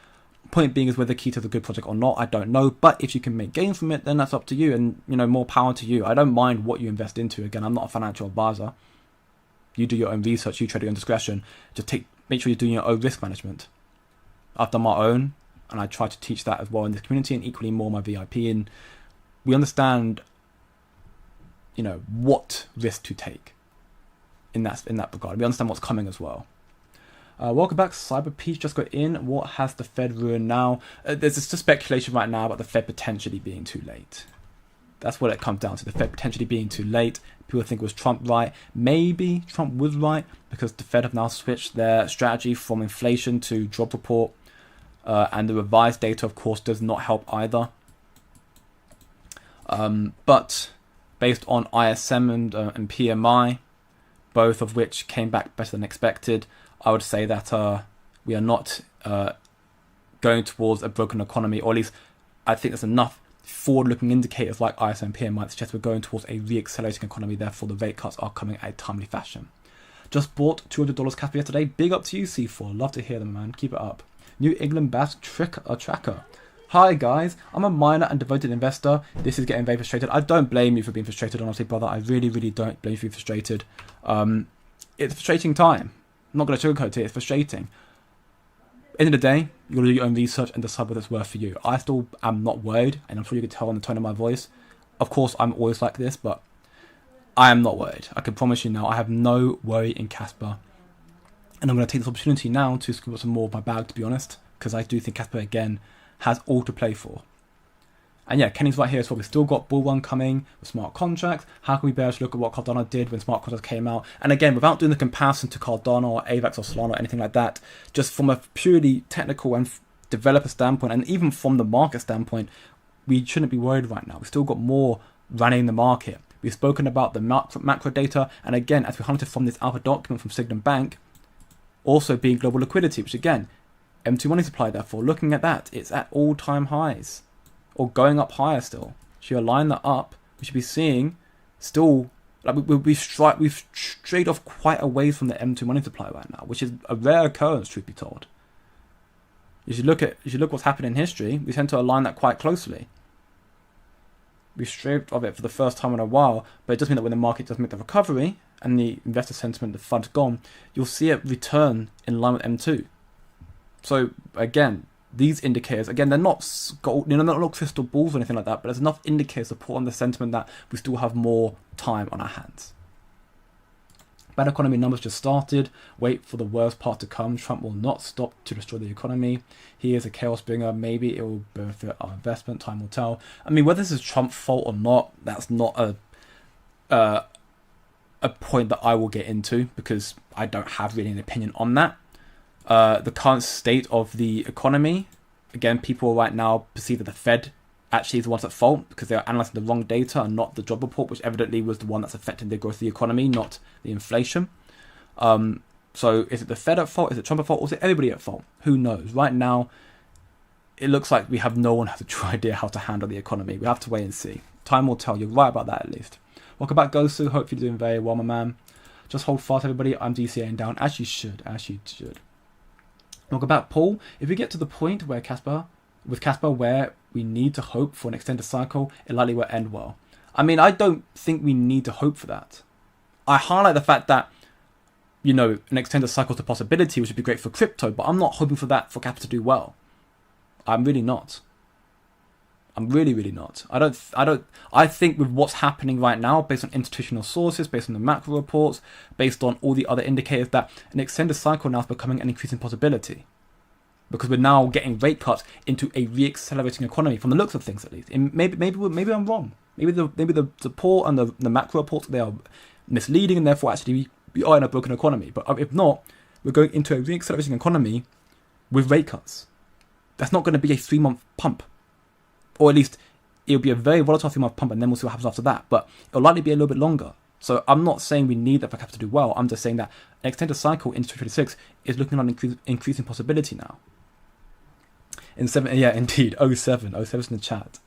Point being is whether Keto is a good project or not, I don't know. But if you can make gains from it, then that's up to you. And, more power to you. I don't mind what you invest into. Again, I'm not a financial advisor. You do your own research, you trade your own discretion. Just make sure you're doing your own risk management. I've done my own, and I try to teach that as well in this community, and equally more my VIP. And we understand, what risk to take in that regard. We understand what's coming as well. Welcome back, Cyber Peach just got in. What has the Fed ruined now? There's just speculation right now about the Fed potentially being too late. That's what it comes down to, the Fed potentially being too late. People think it was Trump right. Maybe Trump was right, because the Fed have now switched their strategy from inflation to job report. And the revised data, of course, does not help either. But based on ISM and PMI, both of which came back better than expected, I would say that we are not going towards a broken economy, or at least I think there's enough forward-looking indicators like ISM and PMI that suggest we're going towards a re-accelerating economy. Therefore, the rate cuts are coming at a timely fashion. Just bought $200 Casper yesterday. Big up to you, C4. Love to hear them, man. Keep it up. New England Bass Tracker. Hi guys, I'm a minor and devoted investor. This is getting very frustrated. I don't blame you for being frustrated, honestly, brother. I really, really don't blame you for being frustrated. It's a frustrating time. I'm not going to sugarcoat it. It's frustrating. End of the day, you've got to do your own research and decide what it's worth for you. I still am not worried, and I'm sure you can tell on the tone of my voice. Of course, I'm always like this, but I am not worried. I can promise you now, I have no worry in Casper. And I'm going to take this opportunity now to scoop up some more of my bag, to be honest, because I do think Casper, again, has all to play for. And yeah, Kenny's right here as well. We've still got Bullrun coming with smart contracts. How can we bear to look at what Cardano did when smart contracts came out? And again, without doing the comparison to Cardano or AVAX or Solana or anything like that, just from a purely technical and developer standpoint, and even from the market standpoint, we shouldn't be worried right now. We've still got more running in the market. We've spoken about the macro data, and again, as we highlighted from this alpha document from Signum Bank, also being global liquidity, which again, M2 money supply, therefore, looking at that, it's at all-time highs, or going up higher still. So you line that up, we should be seeing still, like we've strayed off quite a ways from the M2 money supply right now, which is a rare occurrence, truth be told. You should look what's happened in history. We tend to align that quite closely. We strayed off it for the first time in a while, but it does mean that when the market does make the recovery and the investor sentiment, the fund's gone, you'll see it return in line with M2. So again, these indicators, again, they're not not crystal balls or anything like that, but there's enough indicators to put on the sentiment that we still have more time on our hands. Bad economy numbers just started. Wait for the worst part to come. Trump will not stop to destroy the economy. He is a chaos bringer. Maybe it will benefit our investment. Time will tell. I mean, whether this is Trump's fault or not, that's not a point that I will get into, because I don't have really an opinion on that. The current state of the economy, again, people right now perceive that the Fed actually is the ones at fault because they are analysing the wrong data and not the job report, which evidently was the one that's affecting the growth of the economy, not the inflation. So is it the Fed at fault? Is it Trump at fault? Or is it everybody at fault? Who knows? Right now, it looks like we have no one has a true idea how to handle the economy. We have to wait and see. Time will tell. You're right about that, at least. Welcome back, Gosu. Hope you're doing very well, my man. Just hold fast, everybody. I'm DCAing down, as you should. Welcome back, Paul. If we get to the point where Casper, where we need to hope for an extended cycle, it likely will end well. I mean, I don't think we need to hope for that. I highlight the fact that, an extended cycle is a possibility, which would be great for crypto, but I'm not hoping for that for Casper to do well. I'm really not. I'm really, really not. I think with what's happening right now, based on institutional sources, based on the macro reports, based on all the other indicators, that an extended cycle now is becoming an increasing possibility. Because we're now getting rate cuts into a re-accelerating economy, from the looks of things at least. And maybe I'm wrong. Maybe the report and the macro reports, they are misleading, and therefore actually we are in a broken economy. But if not, we're going into a re-accelerating economy with rate cuts. That's not going to be a 3-month pump. Or at least it'll be a very volatile 3-month pump, and then we'll see what happens after that. But it'll likely be a little bit longer. So I'm not saying we need that for capital to do well. I'm just saying that an extended cycle into 2026 is looking at an increasing possibility now. Indeed, 07's in the chat.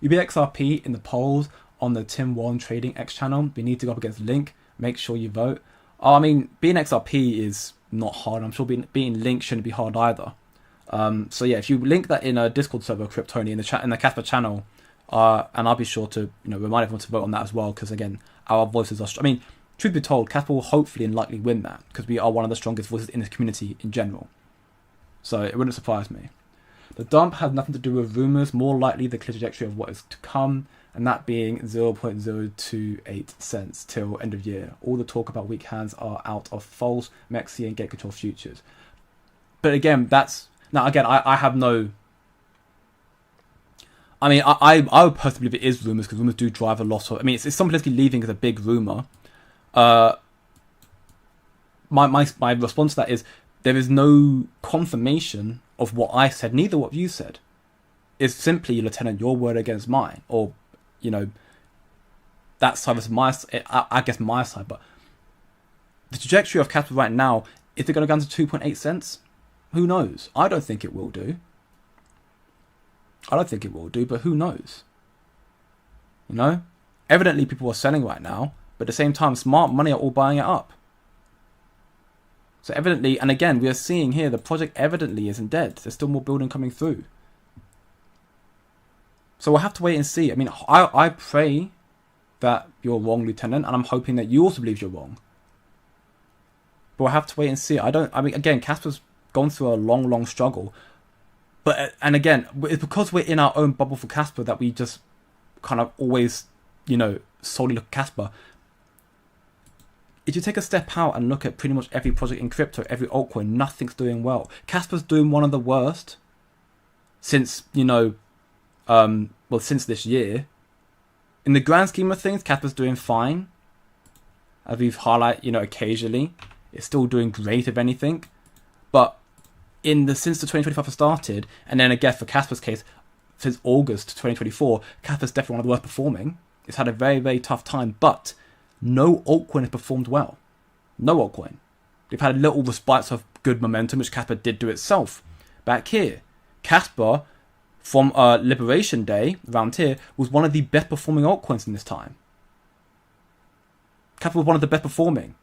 We beat XRP in the polls on the Tim Wan Trading X channel. We need to go up against Link. Make sure you vote. I mean, being XRP is not hard. I'm sure being Link shouldn't be hard either. So yeah, if you link that in a Discord server, Cryptony, in the Casper channel, and I'll be sure to remind everyone to vote on that as well, because again, our voices are. I mean, truth be told, Casper will hopefully and likely win that, because we are one of the strongest voices in this community in general. So it wouldn't surprise me. The dump has nothing to do with rumours, more likely the clear trajectory of what is to come, and that being 0.028 cents till end of year. All the talk about weak hands are out of false Mexi and get control futures. But again, I have no. I mean, I would personally believe it is rumours, because rumours do drive a lot of. I mean, it's something politically leaving is a big rumour. My response to that is there is no confirmation of what I said, neither what you said. It's simply, Lieutenant, your word against mine, or that side is my. I guess my side, but the trajectory of capital right now, is it going to go down to 2.8 cents? Who knows? I don't think it will do. But who knows? Evidently people are selling right now, but at the same time, smart money are all buying it up. So evidently, and again, we are seeing here, the project evidently isn't dead. There's still more building coming through. So we'll have to wait and see. I mean, I pray that you're wrong, Lieutenant, and I'm hoping that you also believe you're wrong. But we'll have to wait and see. Again, Casper's gone through a long struggle. And again, it's because we're in our own bubble for Casper that we just kind of always, solely look at Casper. If you take a step out and look at pretty much every project in crypto, every altcoin, nothing's doing well. Casper's doing one of the worst since, since this year. In the grand scheme of things, Casper's doing fine. As we've highlighted, occasionally. It's still doing great, if anything. But since the 2025 has started, and then again for Casper's case, since August 2024, Casper's definitely one of the worst performing. It's had a very, very tough time, but no altcoin has performed well. No altcoin. They've had little respites of good momentum, which Casper did do itself. Back here, Casper, from Liberation Day, around here, was one of the best performing altcoins in this time. Casper was one of the best performing.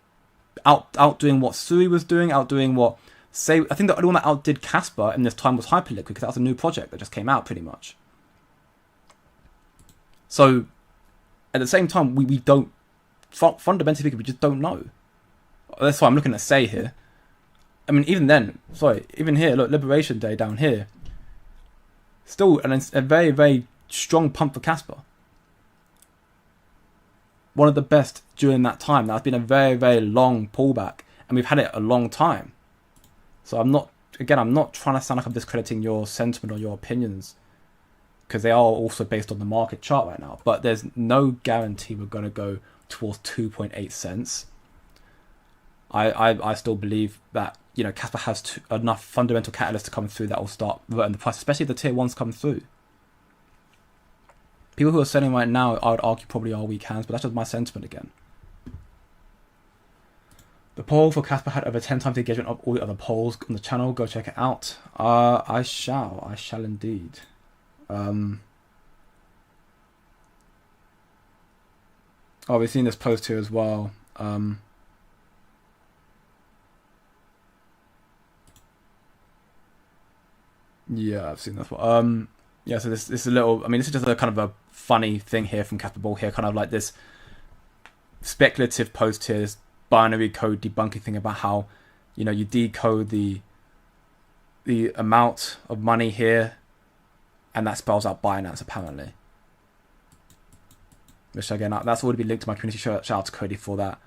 Outdoing what Sui was doing, outdoing what... I think the only one that outdid Casper in this time was Hyperliquid, because that was a new project that just came out, pretty much. So, at the same time, we don't... Fundamentally speaking, we just don't know. That's why I'm looking at Say here. I mean, even here, look, Liberation Day down here. Still a very, very strong pump for Casper. One of the best during that time. That's been a very, very long pullback, and we've had it a long time. So I'm not trying to sound like I'm discrediting your sentiment or your opinions, because they are also based on the market chart right now. But there's no guarantee we're going to go towards 2.8 cents. I still believe that Casper has enough fundamental catalysts to come through that will start reverting the price, especially if the tier ones come through. People who are selling right now, I would argue, probably are weak hands, but that's just my sentiment again. The poll for Casper had over 10 times the engagement of all the other polls on the channel. Go check it out. I shall indeed. We've seen this post here as well. Yeah, I've seen this one. So this is a little... I mean, this is just a kind of a funny thing here from Casper Ball here. Kind of like this speculative post here, this binary code debunking thing about how, you decode the amount of money here and that spells out Binance apparently. Which again, that's already been linked to my community. Shout out to Cody for that.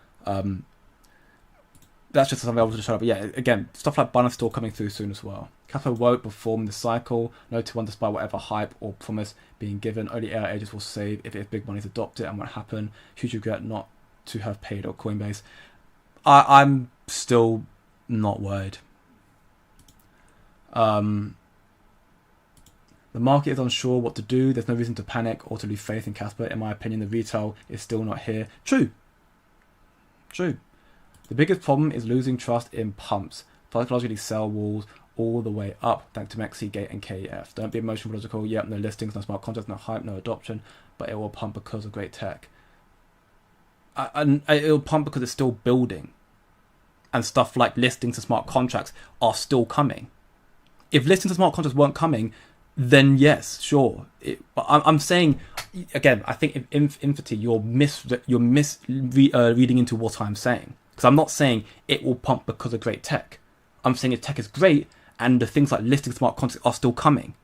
That's just something I wanted to show up. But yeah, again, stuff like Binance still coming through soon as well. Casper won't perform the cycle. No to one despite whatever hype or promise being given. Only AI agents will save if big money's adopted and what happened. Huge regret not to have paid or Coinbase. I'm still not worried. The market is unsure what to do. There's no reason to panic or to lose faith in Casper. In my opinion, the retail is still not here. True. The biggest problem is losing trust in pumps. Psychologically sell walls all the way up, thanks to Mexi, Gate, and KEF. Don't be emotional, logical. Yep, no listings, no smart contracts, no hype, no adoption, but it will pump because of great tech. And it'll pump because it's still building. And stuff like listings and smart contracts are still coming. If listings and smart contracts weren't coming, then yes, sure. But I'm saying, again, I think in Infity, you're misreading into what I'm saying. Because I'm not saying it will pump because of great tech. I'm saying if tech is great, and the things like listing smart contracts are still coming.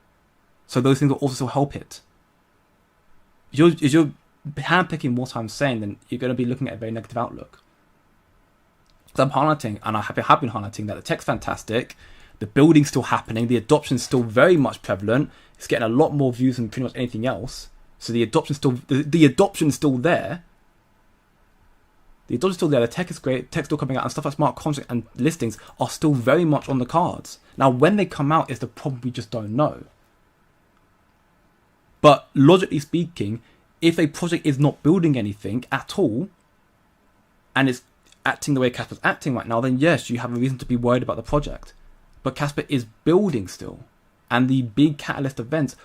So those things will also still help it. If you're handpicking what I'm saying, then you're going to be looking at a very negative outlook. So I'm highlighting, and I have been highlighting, that the tech's fantastic. The building's still happening. The adoption's still very much prevalent. It's getting a lot more views than pretty much anything else. So the adoption's still there. The adoption's still there. The tech is great. Tech's still coming out, and stuff like smart contract and listings are still very much on the cards. Now, when they come out is the problem we just don't know. But logically speaking, if a project is not building anything at all, and it's acting the way Casper's acting right now, then yes, you have a reason to be worried about the project. But Casper is building still. And the big catalyst events,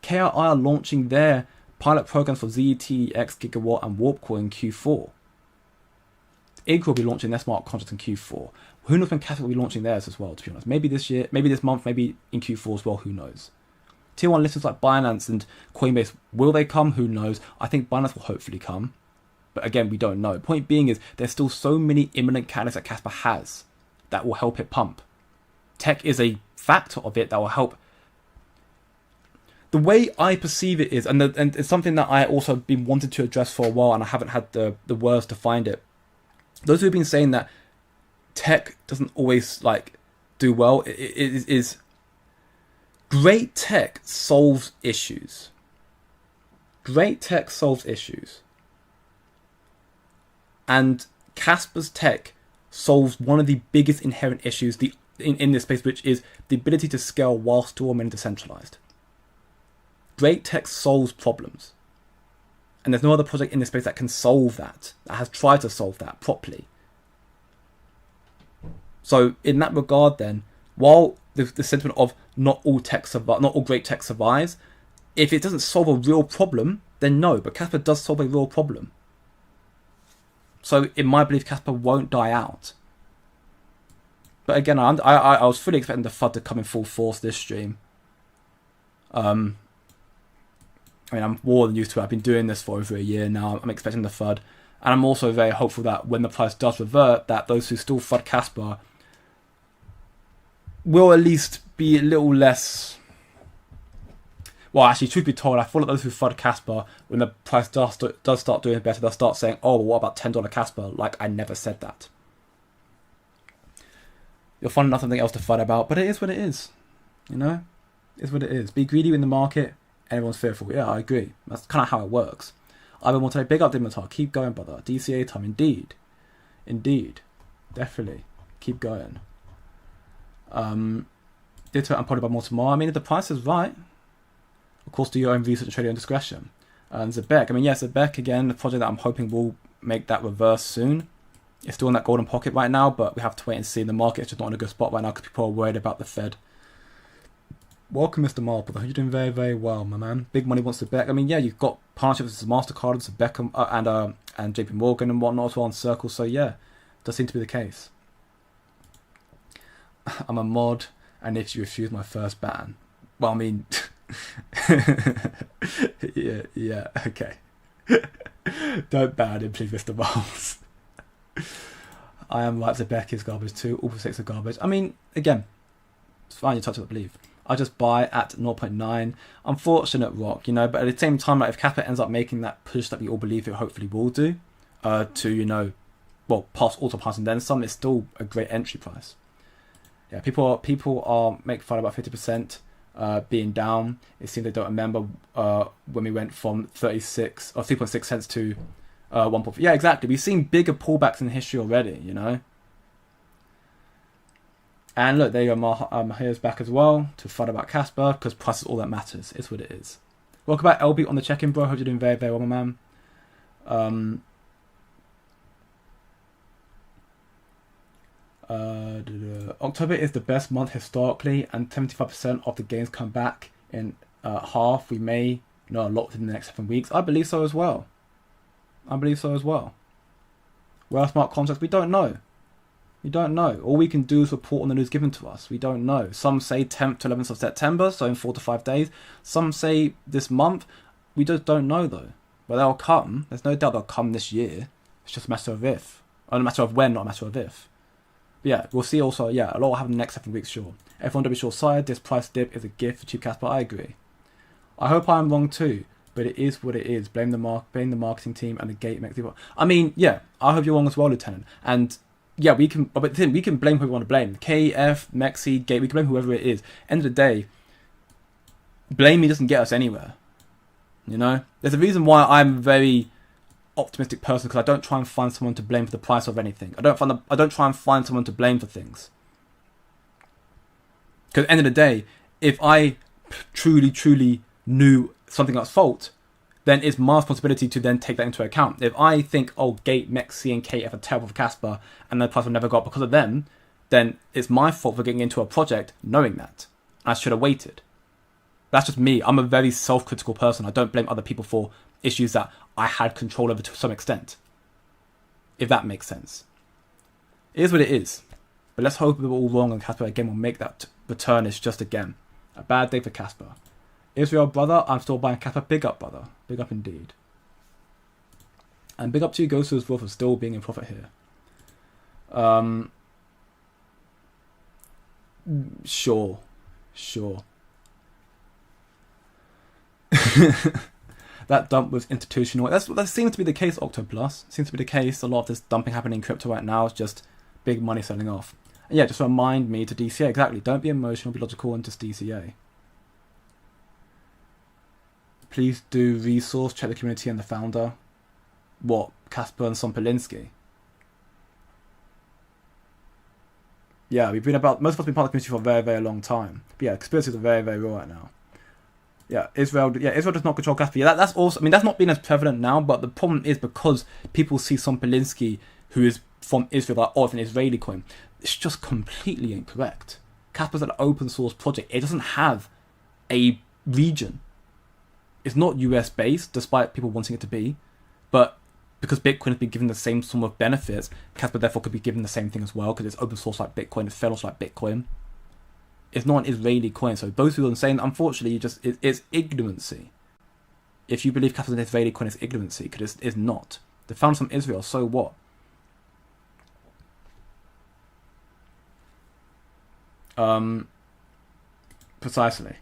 KRI are launching their pilot programs for ZET, X, Gigawatt, and Warpcore in Q4. Ig will be launching their smart contracts in Q4. Who knows when Casper will be launching theirs as well, to be honest. Maybe this year, maybe this month, maybe in Q4 as well, who knows. Tier 1 listings like Binance and Coinbase, will they come? Who knows? I think Binance will hopefully come. But again, we don't know. Point being is, there's still so many imminent catalysts that Casper has that will help it pump. Tech is a factor of it that will help. The way I perceive it is, and it's something that I also been wanted to address for a while, and I haven't had the words to find it. Those who have been saying that tech doesn't always do well, is great tech solves issues. Great tech solves issues. And Casper's tech solves one of the biggest inherent issues in this space, which is the ability to scale while still remaining decentralized. Great tech solves problems. And there's no other project in this space that can solve that has tried to solve that properly. So in that regard then, while the sentiment of not all great tech survives, if it doesn't solve a real problem, then no, but Casper does solve a real problem. So in my belief, Casper won't die out. But again, I was fully expecting the FUD to come in full force this stream. I'm more than used to it. I've been doing this for over a year now. I'm expecting the FUD. And I'm also very hopeful that when the price does revert, that those who still FUD Casper will at least be a little less... Well, actually, truth be told, I feel like those who FUD Casper, when the price does start doing better, they'll start saying, oh, well, what about $10 Casper? Like, I never said that. You'll find nothing else to FUD about, but it is what it is. You know? It's what it is. Be greedy in the market, everyone's fearful. Yeah, I agree. That's kind of how it works. I've been big up Dimitar. Keep going, brother. DCA time, indeed. Indeed. Definitely. Keep going. Ditto, I'm probably buy more tomorrow. I mean, if the price is right, of course, do your own research and trade your own discretion. And Zebek, Zebek, again, the project that I'm hoping will make that reverse soon. It's still in that golden pocket right now, but we have to wait and see. The market's just not in a good spot right now because people are worried about the Fed. Welcome, Mr. Marple. You're doing very, very well, my man. Big money wants Zebek. You've got partnerships with MasterCard and Zebek and JP Morgan and whatnot as well on Circle. So yeah, does seem to be the case. I'm a mod, and if you refuse my first ban, well, yeah, okay. Don't ban him, please, Mr. Miles. I am right, Zebek is garbage too. All 6 are garbage. Again, it's fine, you touch it, I believe. I just buy at 0.9. Unfortunate rock, you know, but at the same time, like if Casper ends up making that push that we all believe it hopefully will do, to, you know, well, also pass and then some, it's still a great entry price. Yeah, people are making fun about 50% being down. It seems they don't remember when we went from 36 or 3.6 cents to 1.4. Yeah, exactly. We've seen bigger pullbacks in history already, you know. And look, there you go. Mahir's back as well to fun about Casper, because price is all that matters. It's what it is. Welcome back, LB, on the check-in, bro. Hope you're doing very, very well, my man. October is the best month historically, and 75% of the gains come back in half. We may know a lot within the next 7 weeks. I believe so as well. Well, smart contracts, we don't know. We don't know. All we can do is report on the news given to us. We don't know. Some say 10th to 11th of September, so in 4 to 5 days. Some say this month. We just don't know, though. But they'll come. There's no doubt they'll come this year. It's just a matter of if. Or a matter of when, not a matter of if. But yeah, we'll see also, yeah, a lot will happen in the next 7 weeks, sure. Everyone don't be short-sighted. This price dip is a gift for cheap Casper. I agree. I hope I'm wrong too, but it is what it is. Blame the marketing team and the gate makes people. I mean, yeah, I hope you're wrong as well, Lieutenant. And yeah, we can, but then we can blame who we want to blame. KF, Mexi, Gate, we can blame whoever it is. End of the day, blaming doesn't get us anywhere. You know? There's a reason why I'm a very optimistic person, because I don't try and find someone to blame for the price of anything. I don't try and find someone to blame for things. Because at the end of the day, if I truly knew something was fault, then it's my responsibility to then take that into account. If I think, oh, Gate, Mexi, and KF are terrible for Casper, and the price will never go up because of them, then it's my fault for getting into a project knowing that. I should have waited. That's just me. I'm a very self-critical person. I don't blame other people for issues that I had control over to some extent. If that makes sense. It is what it is. But let's hope we're all wrong and Casper again will make that return. It's just again a bad day for Casper. Israel, brother, I'm still buying Casper. Big up, brother. Big up indeed. And big up to you, Ghost as well, for still being in profit here. Sure. That dump was institutional. That seems to be the case, Octoplus. Seems to be the case. A lot of this dumping happening in crypto right now is just big money selling off. And yeah, just remind me to DCA. Exactly. Don't be emotional, be logical, and just DCA. Please do resource, check the community and the founder. What? Casper and Sompolinsky? Yeah, most of us have been part of the community for a very, very long time. But yeah, conspiracies are very, very real right now. Yeah, Israel does not control Casper. Yeah, that's also, I mean, that's not been as prevalent now, but the problem is because people see Sompolinsky, who is from Israel, like, oh, it's an Israeli coin. It's just completely incorrect. Casper's an open source project. It doesn't have a region. It's not US based, despite people wanting it to be, but because Bitcoin has been given the same sort of benefits, Casper therefore could be given the same thing as well, because it's open source like Bitcoin, it's federal like Bitcoin. It's not an Israeli coin, so both people are saying, unfortunately, it's ignorancy. If you believe Casper is an Israeli coin, it's ignorancy, because it's not. They're found from Israel, so what? Precisely.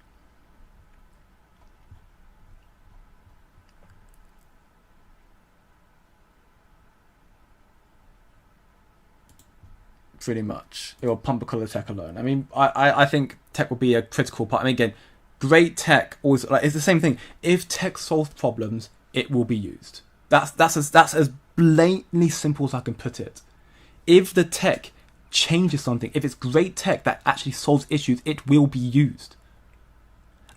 Pretty much. It will pump because of tech alone. I mean, I think tech will be a critical part. I mean, again, great tech always, like, it's the same thing. If tech solves problems, it will be used. That's as blatantly simple as I can put it. If the tech changes something, if it's great tech that actually solves issues, it will be used.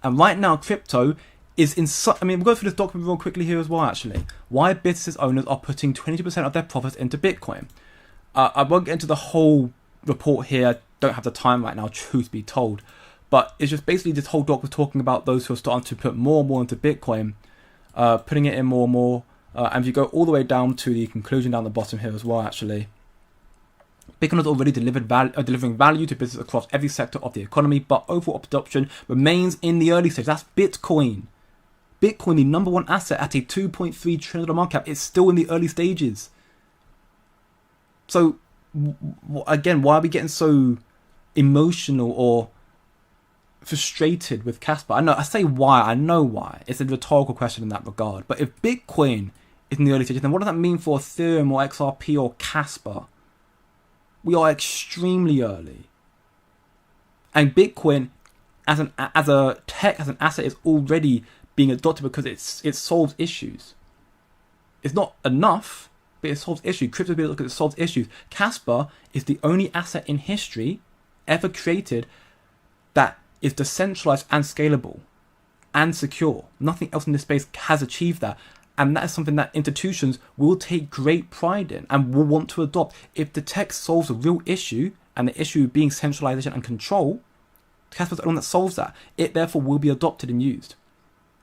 And right now, crypto is in such... I mean, we'll go through this document real quickly here as well, actually. Why business owners are putting 22% of their profits into Bitcoin. I won't get into the whole report here. I don't have the time right now, truth be told. But it's just basically this whole doc was talking about those who are starting to put more and more into Bitcoin, putting it in more and more. And if you go all the way down to the conclusion down the bottom here as well, actually. Bitcoin has already delivering value to business across every sector of the economy, but overall adoption remains in the early stage. That's Bitcoin. Bitcoin, the number one asset at a $2.3 trillion market cap, is still in the early stages. So, again, why are we getting so emotional or frustrated with Casper. I say why. I know why. It's a rhetorical question in that regard. But if Bitcoin is in the early stages, then what does that mean for Ethereum or XRP or Casper? We are extremely early. And Bitcoin, as a tech, as an asset, is already being adopted because it solves issues. It's not enough, but it solves issues. Crypto because it solves issues. Casper is the only asset in history ever created that is decentralized and scalable and secure. Nothing else in this space has achieved that. And that is something that institutions will take great pride in and will want to adopt. If the tech solves a real issue, and the issue being centralization and control, Casper's the one that solves that. It therefore will be adopted and used.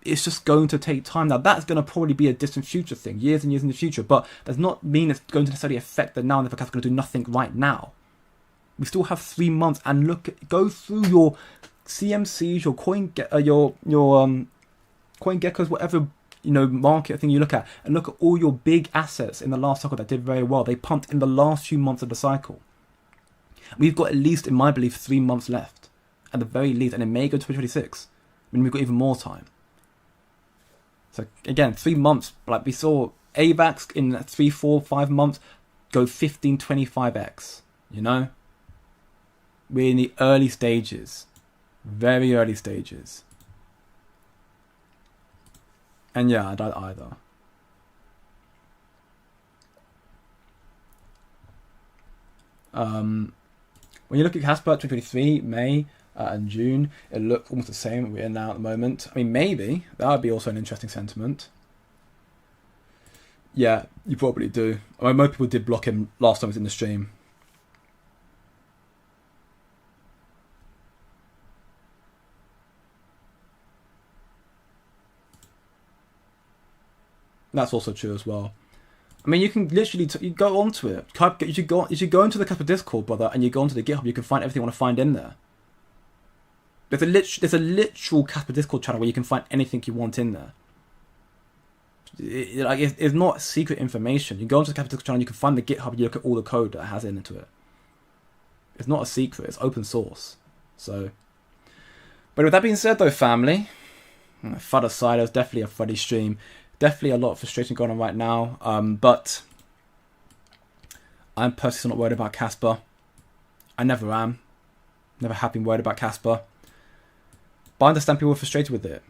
It's just going to take time. Now that's going to probably be a distant future thing, years and years in the future, but does not mean it's going to necessarily affect the now, and therefore Casper's going to do nothing right now. We still have 3 months, and go through your CMCs, your CoinGeckos, whatever market thing you look at, and look at all your big assets in the last cycle that did very well. They pumped in the last few months of the cycle. We've got at least, in my belief, 3 months left, at the very least, and it may go to 2026. I mean, we've got even more time. So again, 3 months, like we saw AVAX in 3, 4, 5 months go 15, 25x. We're in the early stages, very early stages. And yeah, I don't either. When you look at Casper 2023, May and June, it looks almost the same we're in now at the moment. I mean, maybe that would be also an interesting sentiment. Yeah, you probably do. I mean, most people did block him last time he was in the stream. That's also true as well. I mean, you can literally you go onto it. You should go into the Casper Discord, brother, and you go onto the GitHub. You can find everything you want to find in there. There's a literal Casper Discord channel where you can find anything you want in there. It's not secret information. You go onto the Casper Discord channel, you can find the GitHub, and you look at all the code that it has into it. It's not a secret. It's open source. So, but with that being said, though, family, FUD aside, it was definitely a FUDdy stream. Definitely a lot of frustration going on right now, but I'm personally still not worried about Casper. I never am. Never have been worried about Casper. But I understand people are frustrated with it.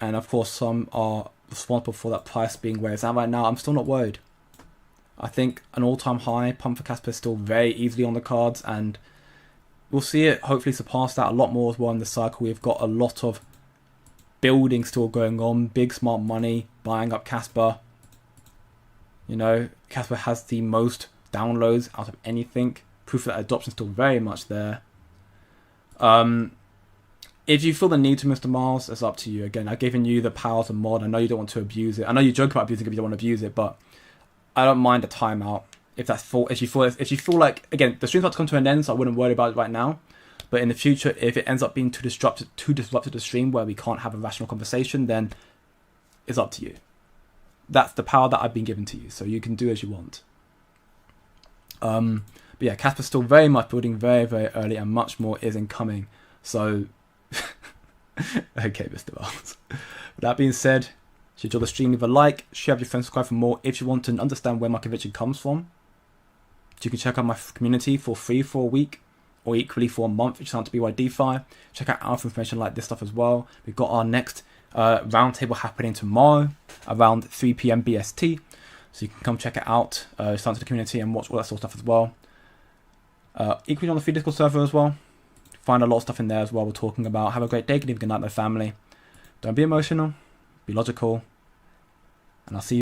And of course, some are responsible for that price being where it's at right now. I'm still not worried. I think an all-time high pump for Casper is still very easily on the cards, and we'll see it hopefully surpass that a lot more as well in the cycle. We've got a lot of building still going on, big smart money buying up Casper. Casper has the most downloads out of anything. Proof that adoption's still very much there. If you feel the need to, Mr. Miles, it's up to you. Again, I've given you the power to mod. I know you don't want to abuse it. I know you joke about abusing it if you don't want to abuse it, but I don't mind a timeout if that's full. If you feel like, again, the stream's about to come to an end, so I wouldn't worry about it right now. But in the future, if it ends up being too disrupted to the stream where we can't have a rational conversation, then it's up to you. That's the power that I've been given to you, so you can do as you want. But yeah, Casper's still very much building very, very early, and much more is incoming. So, okay, Mr. Miles. With that being said, if you enjoy the stream, leave a like, share with your friends, subscribe for more. If you want to understand where my conviction comes from, you can check out my community for free for a week, or equally for a month if you sign up to BYDFI. Check out our information like this stuff as well. We've got our next roundtable happening tomorrow around 3 p.m. BST. So you can come check it out, sign to the community and watch all that sort of stuff as well. Equally on the free Discord server as well. Find a lot of stuff in there as well we're talking about. Have a great day, good night, my family. Don't be emotional, be logical, and I'll see you